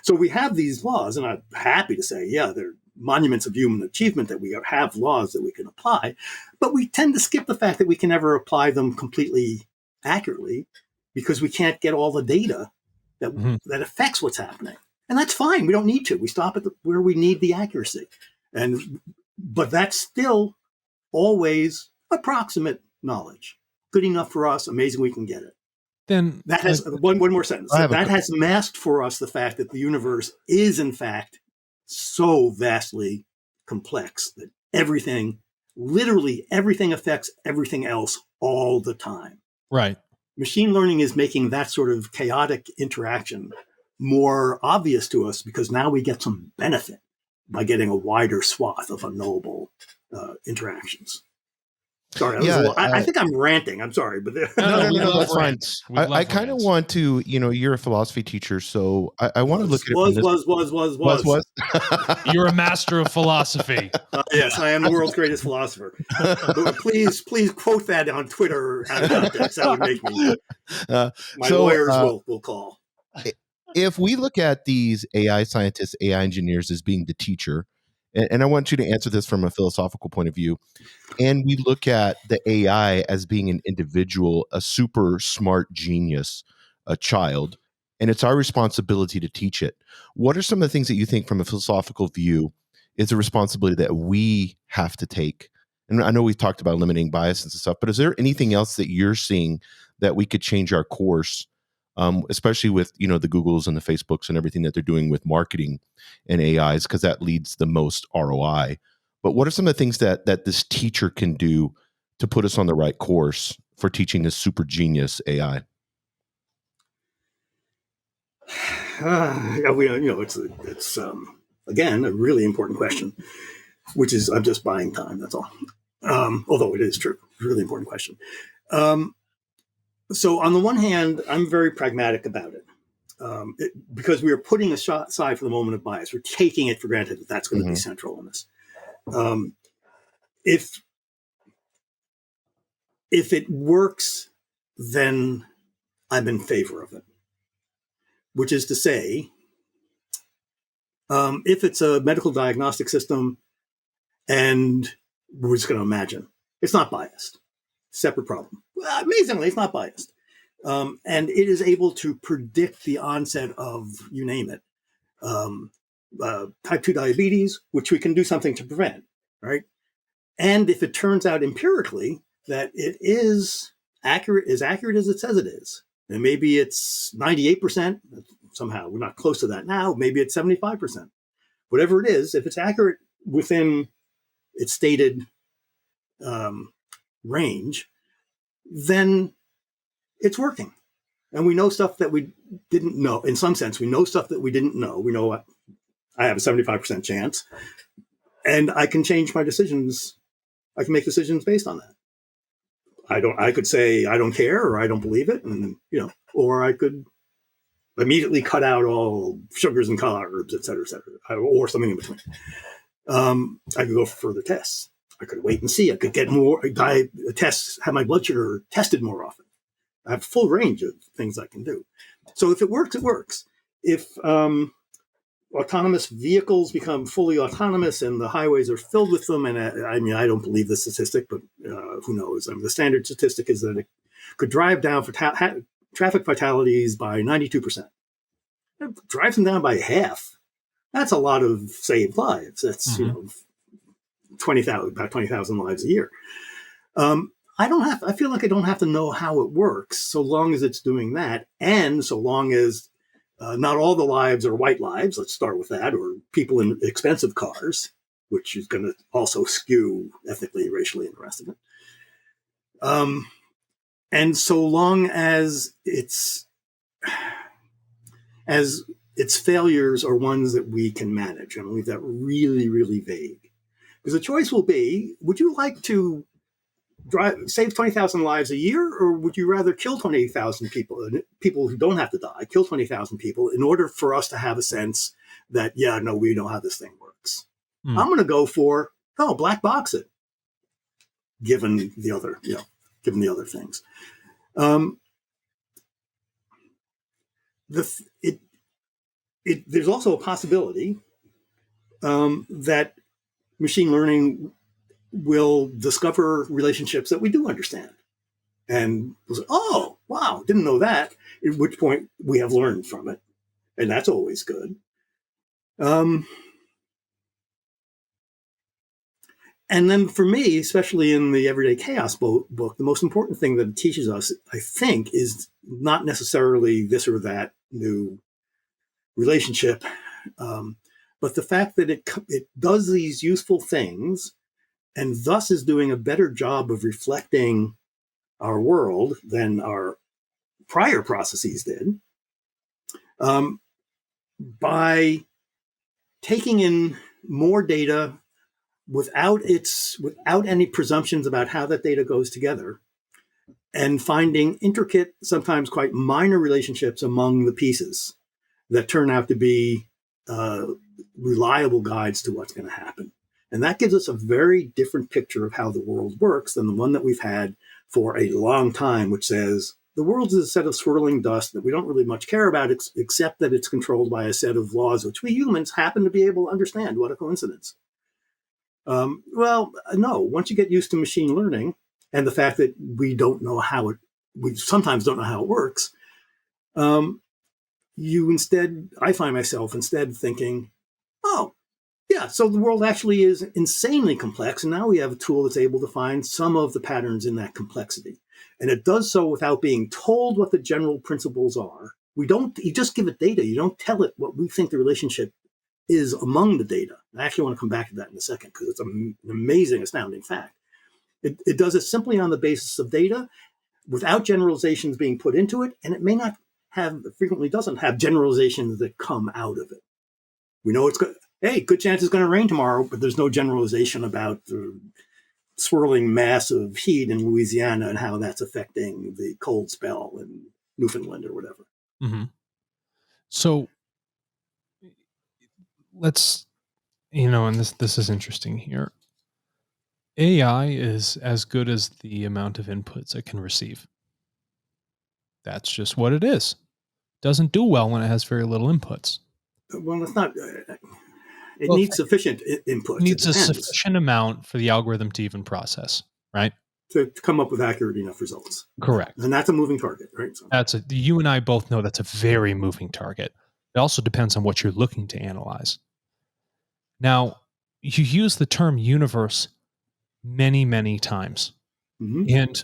So we have these laws, and I'm happy to say, yeah, they're monuments of human achievement that we have laws that we can apply, but we tend to skip the fact that we can never apply them completely accurately because we can't get all the data that affects what's happening. And that's fine. We don't need to. We stop at where we need the accuracy. But that's still always approximate knowledge. Good enough for us. Amazing we can get it. Then that has one more sentence. That has masked for us the fact that the universe is, in fact, so vastly complex that literally everything affects everything else all the time. Right. Machine learning is making that sort of chaotic interaction more obvious to us because now we get some benefit by getting a wider swath of unknowable interactions. Sorry, I think I'm ranting. I'm sorry, but no, that's fine. I kind of want to, you're a philosophy teacher, so I want to look at it. Was. You're a master of philosophy. Yes, I am the world's greatest philosopher. But please quote that on Twitter out of context. That would make me. My lawyers will call. If we look at these AI scientists, AI engineers as being the teacher, and I want you to answer this from a philosophical point of view, and we look at the AI as being an individual, a super smart genius, a child, and it's our responsibility to teach it. What are some of the things that you think from a philosophical view is a responsibility that we have to take? And I know we've talked about eliminating bias and stuff, but is there anything else that you're seeing that we could change our course, especially with, the Googles and the Facebooks and everything that they're doing with marketing and AIs, because that leads the most ROI. But what are some of the things that this teacher can do to put us on the right course for teaching this super genius AI? It's again a really important question, which is I'm just buying time. That's all. Although it is true, it's a really important question. So on the one hand, I'm very pragmatic about it, because we are putting aside for the moment of bias. We're taking it for granted that that's going to be central in this. If it works, then I'm in favor of it. Which is to say, if it's a medical diagnostic system, and we're just going to imagine it's not biased, separate problem. Well, amazingly, it's not biased. And it is able to predict the onset of, you name it, type 2 diabetes, which we can do something to prevent, right? And if it turns out empirically that it is accurate as it says it is, and maybe it's 98%, somehow we're not close to that now, maybe it's 75%. Whatever it is, if it's accurate within its stated range, then it's working. And we know stuff that we didn't know. In some sense, we know stuff that we didn't know. We know I have a 75% chance, and I can change my decisions. I can make decisions based on that. I could say I don't care, or I don't believe it, and or I could immediately cut out all sugars and carbs, et cetera, or something in between. I could go for further tests. I could wait and see. I could get more tests, have my blood sugar tested more often. I have a full range of things I can do. So if it works, it works. If autonomous vehicles become fully autonomous and the highways are filled with them, and I don't believe the statistic, but who knows? The standard statistic is that it could drive down for traffic fatalities by 92%. It drives them down by half. That's a lot of saved lives. That's about 20,000 lives a year. I feel like I don't have to know how it works, so long as it's doing that, and so long as Not all the lives are white lives. Let's start with that, or people in expensive cars, which is going to also skew ethnically, racially, and the rest of it. And so long as its failures are ones that we can manage, and leave that really, really vague. Because the choice will be: would you like to save 20,000 lives a year, or would you rather kill 20,000 people who don't have to die, kill 20,000 people in order for us to have a sense that, yeah, no, we know how this thing works? I'm going to go for, black box it, given the other things. There's also a possibility that machine learning will discover relationships that we do understand. And we'll say, oh, wow, didn't know that. At which point we have learned from it. And that's always good. And then for me, especially in the Everyday Chaos book, the most important thing that it teaches us, I think, is not necessarily this or that new relationship, but the fact that it does these useful things and thus is doing a better job of reflecting our world than our prior processes did, by taking in more data without any presumptions about how that data goes together, and finding intricate, sometimes quite minor relationships among the pieces that turn out to be reliable guides to what's going to happen. And that gives us a very different picture of how the world works than the one that we've had for a long time, which says the world is a set of swirling dust that we don't really much care about, except that it's controlled by a set of laws which we humans happen to be able to understand. What a coincidence. Well, no, once you get used to machine learning and the fact that we sometimes don't know how it works, I find myself instead thinking, oh, yeah, so the world actually is insanely complex, and now we have a tool that's able to find some of the patterns in that complexity. And it does so without being told what the general principles are. You just give it data. You don't tell it what we think the relationship is among the data. I actually want to come back to that in a second, because it's an amazing, astounding fact. It does it simply on the basis of data, without generalizations being put into it, and it frequently doesn't have generalizations that come out of it. We know it's good. Hey, good chance it's going to rain tomorrow, but there's no generalization about the swirling mass of heat in Louisiana and how that's affecting the cold spell in Newfoundland or whatever. Mm-hmm. So let's, and this is interesting here. AI is as good as the amount of inputs it can receive. That's just what it is. Doesn't do well when it has very little inputs. Well, it's not. It needs sufficient input. It needs a sufficient amount for the algorithm to even process, right? To come up with accurate enough results. Correct. And that's a moving target, right? So. You and I both know that's a very moving target. It also depends on what you're looking to analyze. Now, you use the term universe many, many times. Mm-hmm. And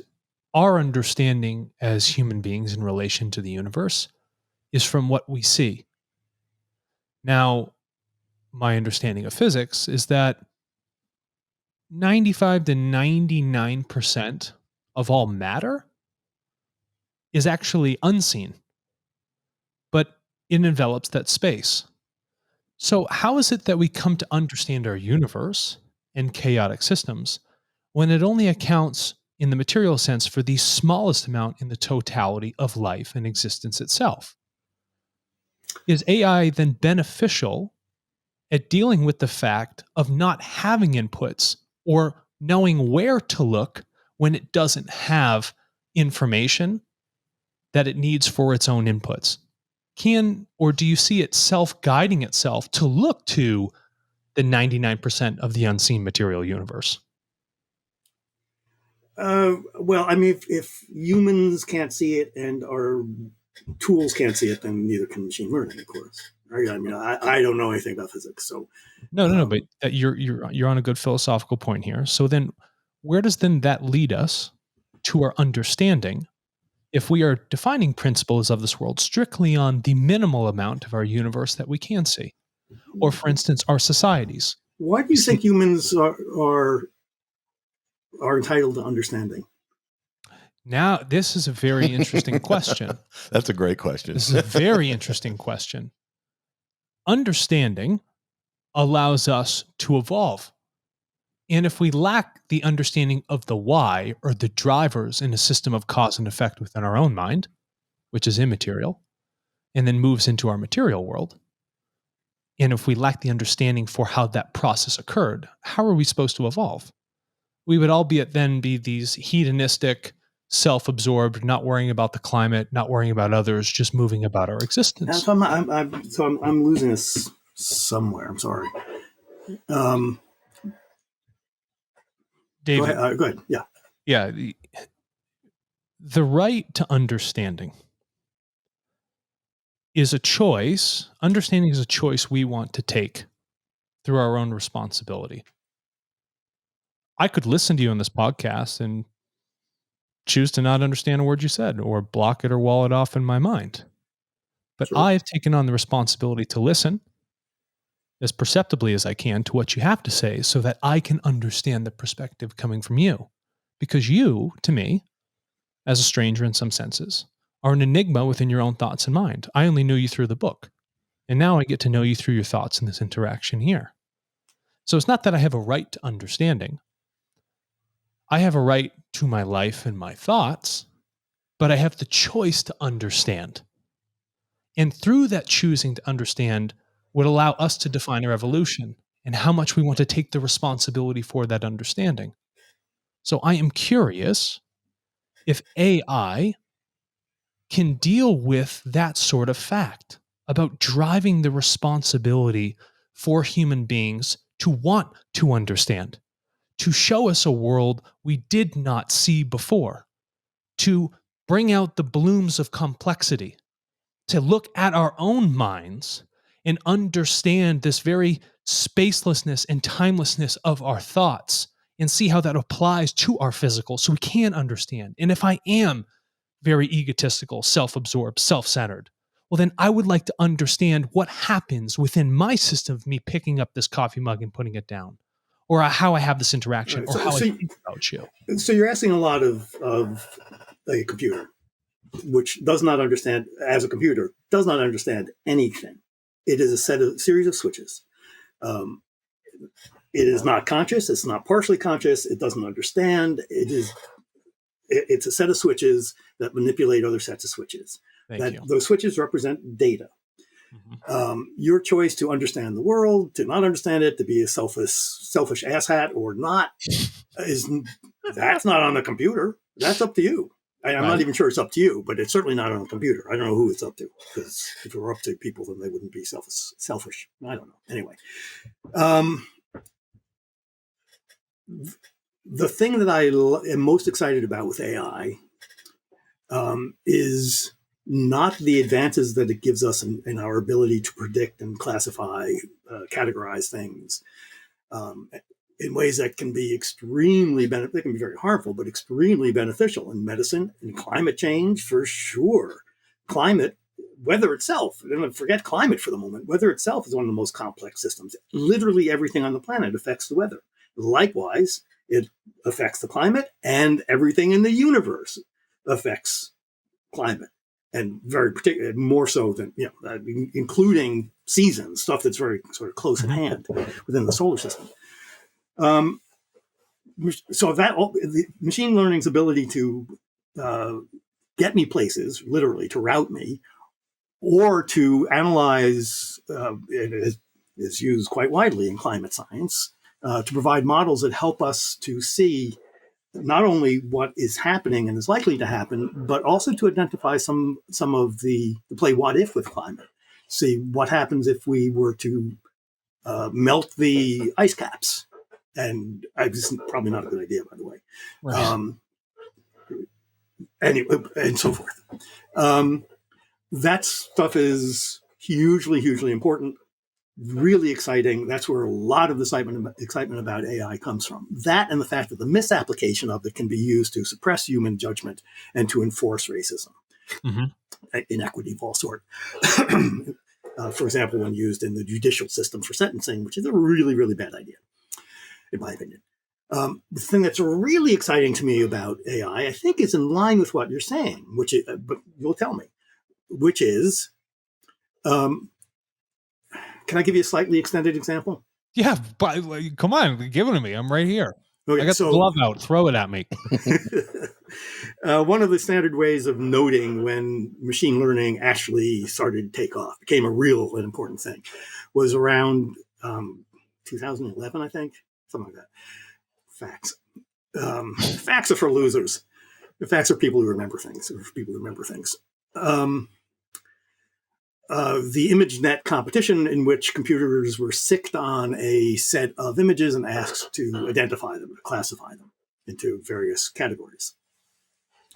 our understanding as human beings in relation to the universe is from what we see. Now, my understanding of physics is that 95 to 99% of all matter is actually unseen, but it envelops that space. So how is it that we come to understand our universe and chaotic systems when it only accounts in the material sense for the smallest amount in the totality of life and existence itself? Is AI then beneficial at dealing with the fact of not having inputs or knowing where to look when it doesn't have information that it needs for its own inputs? Or do you see it self-guiding itself to look to the 99% of the unseen material universe? Well, I mean, if humans can't see it and our tools can't see it, then neither can machine learning, of course. Right? I mean, I don't know anything about physics, so no. But you're on a good philosophical point here. So then, where does that lead us to our understanding if we are defining principles of this world strictly on the minimal amount of our universe that we can see, or for instance, our societies. Why do you think humans are entitled to understanding? Now, this is a very interesting question. That's a great question. This is a very interesting question. Understanding allows us to evolve. And if we lack the understanding of the why, or the drivers in a system of cause and effect within our own mind, which is immaterial, and then moves into our material world, and if we lack the understanding for how that process occurred, how are we supposed to evolve? We would all be these hedonistic, self-absorbed, not worrying about the climate, not worrying about others, just moving about our existence. So I'm losing this somewhere. I'm sorry. David, go ahead. Yeah. Yeah. The right to understanding is a choice. Understanding is a choice we want to take through our own responsibility. I could listen to you on this podcast and choose to not understand a word you said, or block it or wall it off in my mind. But Sure. I've taken on the responsibility to listen as perceptibly as I can to what you have to say, so that I can understand the perspective coming from you. Because you, to me, as a stranger in some senses, are an enigma within your own thoughts and mind. I only knew you through the book. And now I get to know you through your thoughts in this interaction here. So it's not that I have a right to understanding. I have a right to my life and my thoughts, but I have the choice to understand. And through that choosing to understand would allow us to define our evolution and how much we want to take the responsibility for that understanding. So I am curious if AI can deal with that sort of fact about driving the responsibility for human beings to want to understand, to show us a world we did not see before, to bring out the blooms of complexity, to look at our own minds and understand this very spacelessness and timelessness of our thoughts and see how that applies to our physical so we can understand. And if I am very egotistical, self-absorbed, self-centered, well, then I would like to understand what happens within my system of me picking up this coffee mug and putting it down, or how I have this interaction, Right. or how I think about you. So you're asking a lot of a computer, which does not understand, as a computer, does not understand anything. It is a series of switches. It is not conscious. It's not partially conscious. It doesn't understand. It's a set of switches that manipulate other sets of switches. Thank you. Those switches represent data. Mm-hmm. Your choice to understand the world, to not understand it, to be a selfish asshat or not, that's not on the computer. That's up to you. I'm not even sure it's up to you, but it's certainly not on the computer. I don't know who it's up to, because if it were up to people, then they wouldn't be selfish. I don't know. Anyway, the thing that I am most excited about with AI is not the advances that it gives us in our ability to predict and classify, categorize things in ways that can be they can be very harmful, but extremely beneficial in medicine and climate change, for sure. Weather itself, forget climate for the moment, weather itself is one of the most complex systems. Literally everything on the planet affects the weather. Likewise, it affects the climate, and everything in the universe affects climate, and very particular, more so than, including seasons, stuff that's very sort of close at hand within the solar system. So the machine learning's ability to get me places, literally to route me, or to analyze, it is used quite widely in climate science, to provide models that help us to see not only what is happening and is likely to happen, but also to identify some of to play what if with climate. See what happens if we were to melt the ice caps. And this is probably not a good idea, by the way. Right. Anyway, and so forth. That stuff is hugely, hugely important. really exciting. That's where a lot of the excitement about AI comes from. That and the fact that the misapplication of it can be used to suppress human judgment and to enforce racism, inequity of all sort. For example, when used in the judicial system for sentencing, which is a really, really bad idea, in my opinion. The thing that's really exciting to me about AI, I think, is in line with what you're saying, which is, but you'll tell me, which is, can I give you a slightly extended example? Yeah, but come on, give it to me. I'm right here. Okay, I got the glove out. Throw it at me. One of the standard ways of noting when machine learning actually started to take off, became a real and important thing, was around 2011, I think, something like that. Facts. Facts are for losers. The facts are people who remember things. The ImageNet competition, in which computers were sicked on a set of images and asked to identify them, classify them into various categories.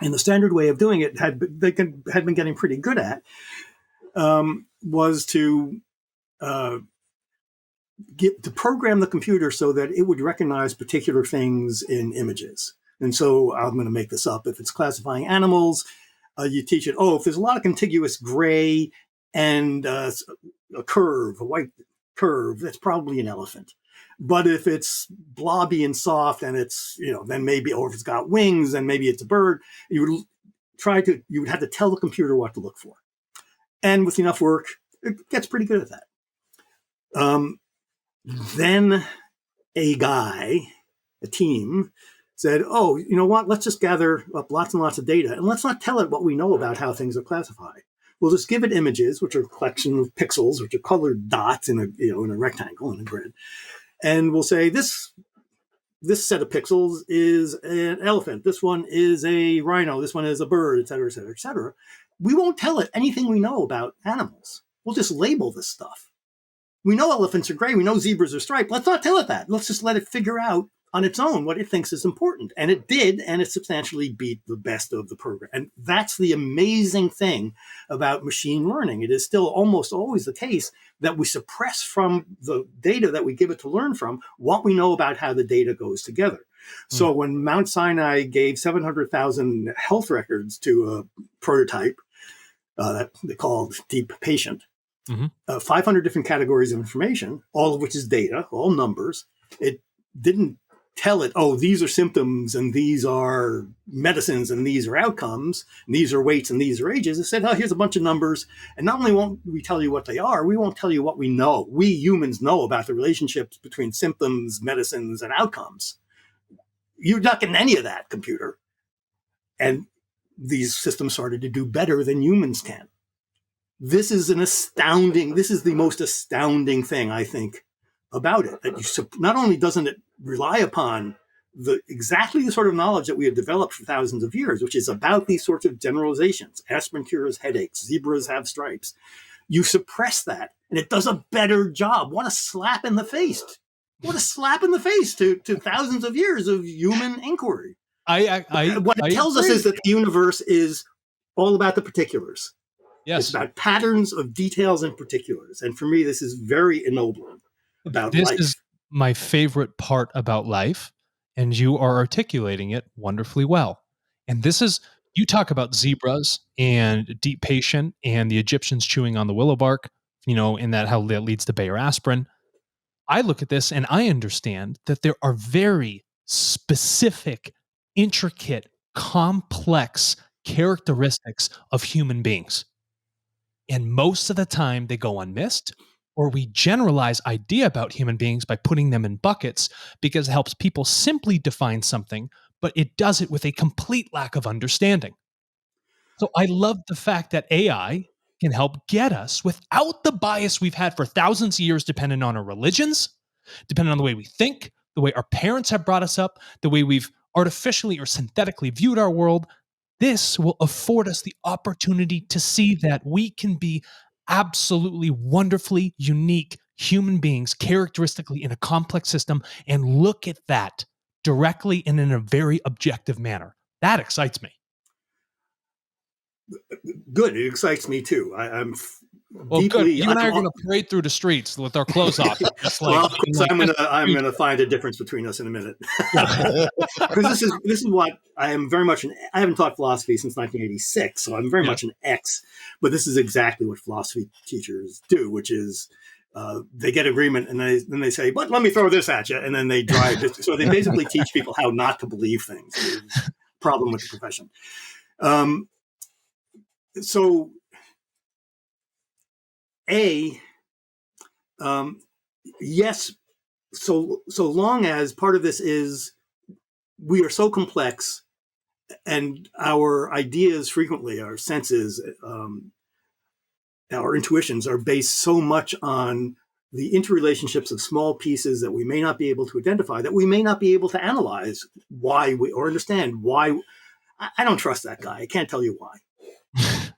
And the standard way of doing it had been getting pretty good at was to program the computer so that it would recognize particular things in images. And so I'm going to make this up. If it's classifying animals, you teach it, if there's a lot of contiguous gray and a white curve, that's probably an elephant. But if it's blobby and soft and it's, then maybe, or if it's got wings, then maybe it's a bird, you would have to tell the computer what to look for. And with enough work, it gets pretty good at that. Then a team said, you know what, let's just gather up lots and lots of data and let's not tell it what we know about how things are classified. We'll just give it images, which are a collection of pixels, which are colored dots in a rectangle in a grid. And we'll say this set of pixels is an elephant. This one is a rhino. This one is a bird, et cetera, et cetera, et cetera. We won't tell it anything we know about animals. We'll just label this stuff. We know elephants are gray. We know zebras are striped. Let's not tell it that. Let's just let it figure out on its own what it thinks is important. And it did, and it substantially beat the best of the program. And that's the amazing thing about machine learning. It is still almost always the case that we suppress from the data that we give it to learn from what we know about how the data goes together. So when Mount Sinai gave 700,000 health records to a prototype that they called Deep Patient, 500 different categories of information, all of which is data, all numbers, it didn't tell it, these are symptoms and these are medicines and these are outcomes, and these are weights and these are ages. It said, here's a bunch of numbers. And not only won't we tell you what they are, we won't tell you what we know. We humans know about the relationships between symptoms, medicines, and outcomes. You're not getting any of that, computer. And these systems started to do better than humans can. This is the most astounding thing, I think, about it. That not only doesn't it rely upon exactly the sort of knowledge that we have developed for thousands of years, which is about these sorts of generalizations. Aspirin cures headaches. Zebras have stripes. You suppress that, and it does a better job. What a slap in the face. What a slap in the face to thousands of years of human inquiry. What it tells us is that the universe is all about the particulars. Yes. It's about patterns of details and particulars. And for me, this is very ennobling about life. This is my favorite part about life, and you are articulating it wonderfully well. And you talk about zebras and Deep Patient and the Egyptians chewing on the willow bark, and how that leads to Bayer aspirin. I look at this and I understand that there are very specific, intricate, complex characteristics of human beings. And most of the time they go unmissed, or we generalize idea about human beings by putting them in buckets because it helps people simply define something, but it does it with a complete lack of understanding. So I love the fact that AI can help get us without the bias we've had for thousands of years, depending on our religions, depending on the way we think, the way our parents have brought us up, the way we've artificially or synthetically viewed our world. This will afford us the opportunity to see that we can be absolutely wonderfully unique human beings, characteristically in a complex system, and look at that directly and in a very objective manner. That excites me. Good. It excites me too. I'm Well, good. deeply. You and I are going to parade through the streets with our clothes off. Just like, Well, of course, I'm gonna find a difference between us in a minute, because this is what I am very much. I haven't taught philosophy since 1986, so I'm very much an X. But this is exactly what philosophy teachers do, which is they get agreement and then they say, "But let me throw this at you," and then they drive it. So they basically teach people how not to believe things. It's a problem with the profession. So yes. So long as part of this is we are so complex, and our ideas frequently, our senses, our intuitions are based so much on the interrelationships of small pieces that we may not be able to identify, that we may not be able to analyze why or understand why. I don't trust that guy. I can't tell you why.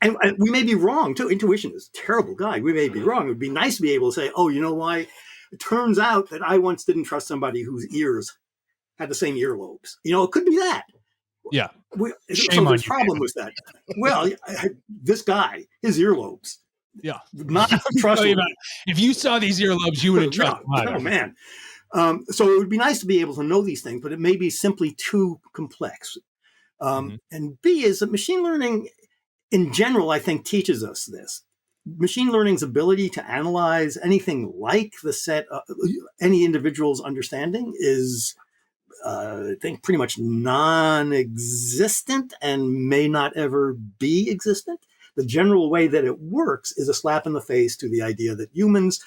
And we may be wrong too. Intuition is a terrible guide. We may be wrong. It would be nice to be able to say, "Oh, you know why? It turns out that I once didn't trust somebody whose ears had the same earlobes." It could be that. Yeah. So there's a problem with that. Well, this guy, his earlobes. Yeah. Not trustworthy. If you saw these earlobes, you wouldn't trust them. Oh, man. So it would be nice to be able to know these things, but it may be simply too complex. And B is that machine learning in general, I think, teaches us this. Machine learning's ability to analyze anything like the set of any individual's understanding is, I think, pretty much non-existent and may not ever be existent. The general way that it works is a slap in the face to the idea that humans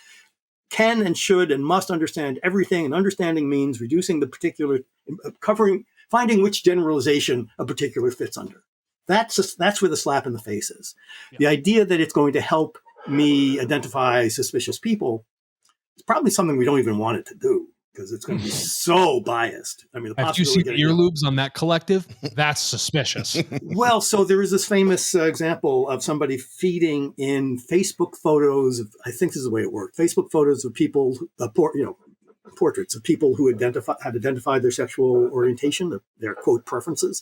can and should and must understand everything, and understanding means reducing the particular, finding which generalization a particular fits under. That's where the slap in the face is. Yeah. The idea that it's going to help me identify suspicious people is probably something we don't even want it to do, because it's going to be so biased. I mean, have you seen the earlobes on that collective? That's suspicious. Well, so there is this famous example of somebody feeding in Facebook photos of, I think this is the way it worked, Facebook photos of people, portraits of people who had identified their sexual orientation, their quote preferences,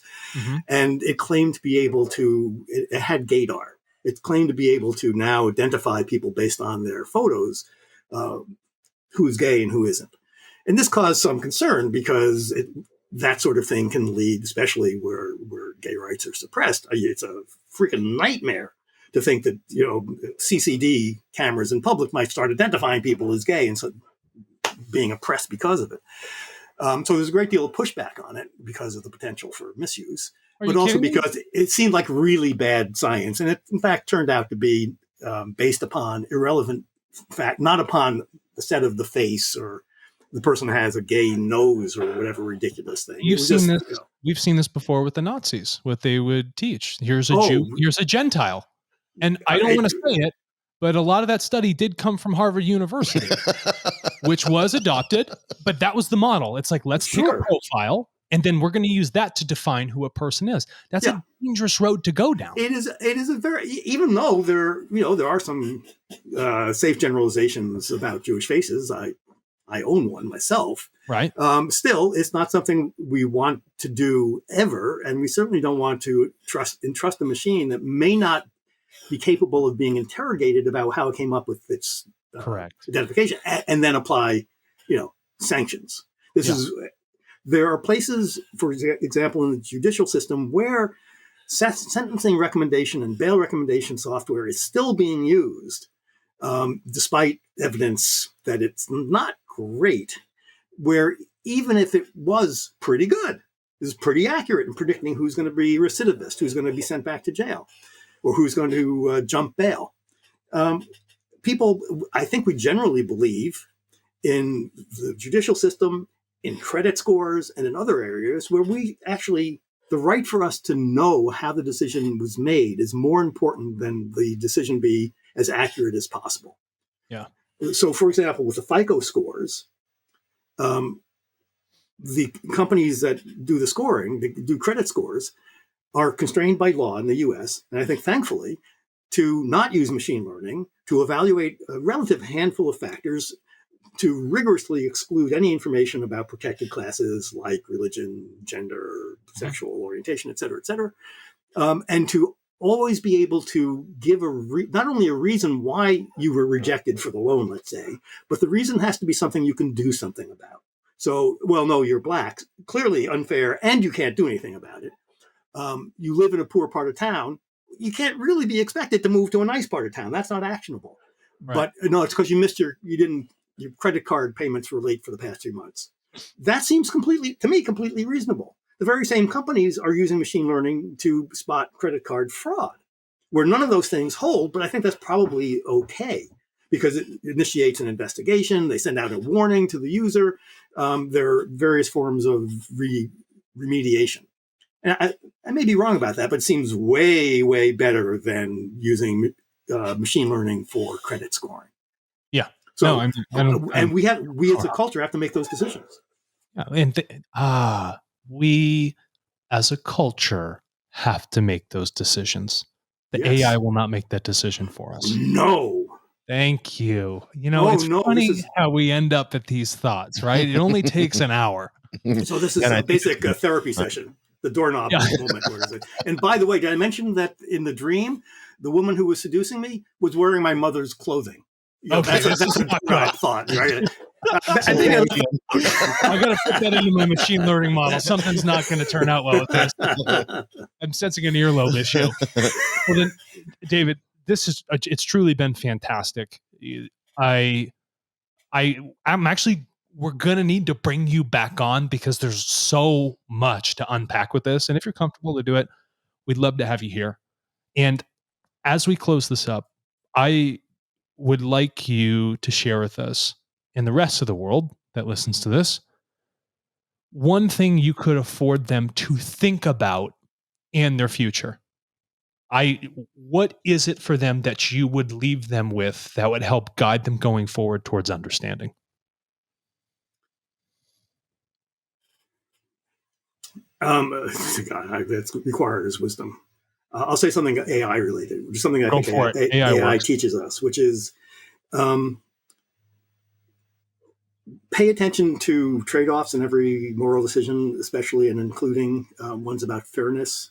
and it claimed to be able to. It had gaydar. It claimed to be able to now identify people based on their photos, who's gay and who isn't. And this caused some concern, because that sort of thing can lead, especially where gay rights are suppressed. It's a freaking nightmare to think that CCD cameras in public might start identifying people as gay and so being oppressed because of it. So there's a great deal of pushback on it because of the potential for misuse, but also because it seemed like really bad science. And it, in fact, turned out to be based upon irrelevant fact, not upon the set of the face or the person has a gay nose or whatever ridiculous thing. You've seen this. We've seen this before with the Nazis. What they would teach: here's a Jew, here's a Gentile. And I don't want to say it, but a lot of that study did come from Harvard University, which was adopted. But that was the model. It's like, let's take a profile, and then we're going to use that to define who a person is. That's a dangerous road to go down. It is a very, even though there are some safe generalizations about Jewish faces. I own one myself. Right. Still, it's not something we want to do ever, and we certainly don't want to entrust a machine that may not be capable of being interrogated about how it came up with its identification, and then apply, sanctions. There are places, for example, in the judicial system where sentencing recommendation and bail recommendation software is still being used, despite evidence that it's not great, where even if it was pretty good, is pretty accurate in predicting who's going to be recidivist, who's going to be sent back to jail, or who's going to jump bail. People, I think we generally believe in the judicial system, in credit scores, and in other areas where we actually, the right for us to know how the decision was made is more important than the decision be as accurate as possible. Yeah. So, for example, with the FICO scores, the companies that do the scoring, that do credit scores, are constrained by law in the U.S., and I think thankfully, to not use machine learning, to evaluate a relative handful of factors, to rigorously exclude any information about protected classes like religion, gender, sexual orientation, et cetera, and to always be able to give not only a reason why you were rejected for the loan, let's say, but the reason has to be something you can do something about. So, well, no, you're black, clearly unfair, and you can't do anything about it. You live in a poor part of town. You can't really be expected to move to a nice part of town. That's not actionable. Right. But no, it's because your credit card payments were late for the past 2 months. That seems completely reasonable. The very same companies are using machine learning to spot credit card fraud, where none of those things hold, but I think that's probably okay because it initiates an investigation. They send out a warning to the user. There are various forms of remediation. And I may be wrong about that, but it seems way, way better than using machine learning for credit scoring. Yeah. So, no, we as a culture have to make those decisions. And we as a culture have to make those decisions. The AI will not make that decision for us. No. Thank you. It's funny how we end up at these thoughts, right? It only takes an hour. So this is a basic therapy session. The doorknob moment. And by the way, did I mention that in the dream, the woman who was seducing me was wearing my mother's clothing? Okay, that's what I thought. Right? I got to put that into my machine learning model. Something's not going to turn out well with this. I'm sensing an earlobe issue. Well, then, David, it's truly been fantastic. I'm actually, we're going to need to bring you back on because there's so much to unpack with this. And if you're comfortable to do it, we'd love to have you here. And as we close this up, I would like you to share with us and the rest of the world that listens to this, one thing you could afford them to think about in their future. What is it for them that you would leave them with that would help guide them going forward towards understanding? That's required is wisdom. I'll say something AI related, which is something I think AI teaches us, which is pay attention to trade-offs in every moral decision, especially and including ones about fairness.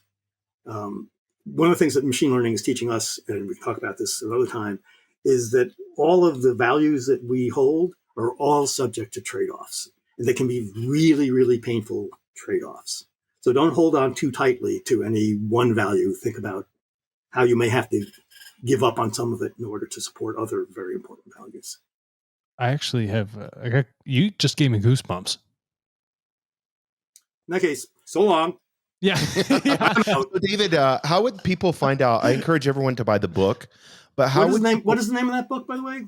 One of the things that machine learning is teaching us, and we can talk about this another time, is that all of the values that we hold are all subject to trade-offs. And they can be really, really painful trade-offs. So don't hold on too tightly to any one value. Think about how you may have to give up on some of it in order to support other very important values. I actually have, you just gave me goosebumps. In that case, so long. Yeah. So David, how would people find out? I encourage everyone to buy the book. But how what is the name of that book, by the way?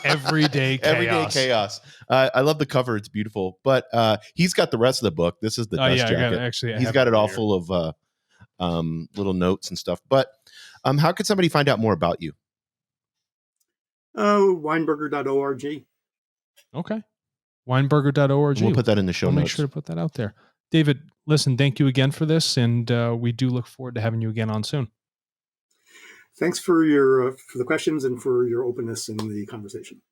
Everyday Chaos. Everyday Chaos. I love the cover; it's beautiful. But he's got the rest of the book. This is the dust jacket. He's got it all full of little notes and stuff. But how could somebody find out more about you? Weinberger.org. Okay. Weinberger.org. We'll put that in the show notes. Make sure to put that out there. David, listen, thank you again for this, and we do look forward to having you again on soon. Thanks for the questions and for your openness in the conversation.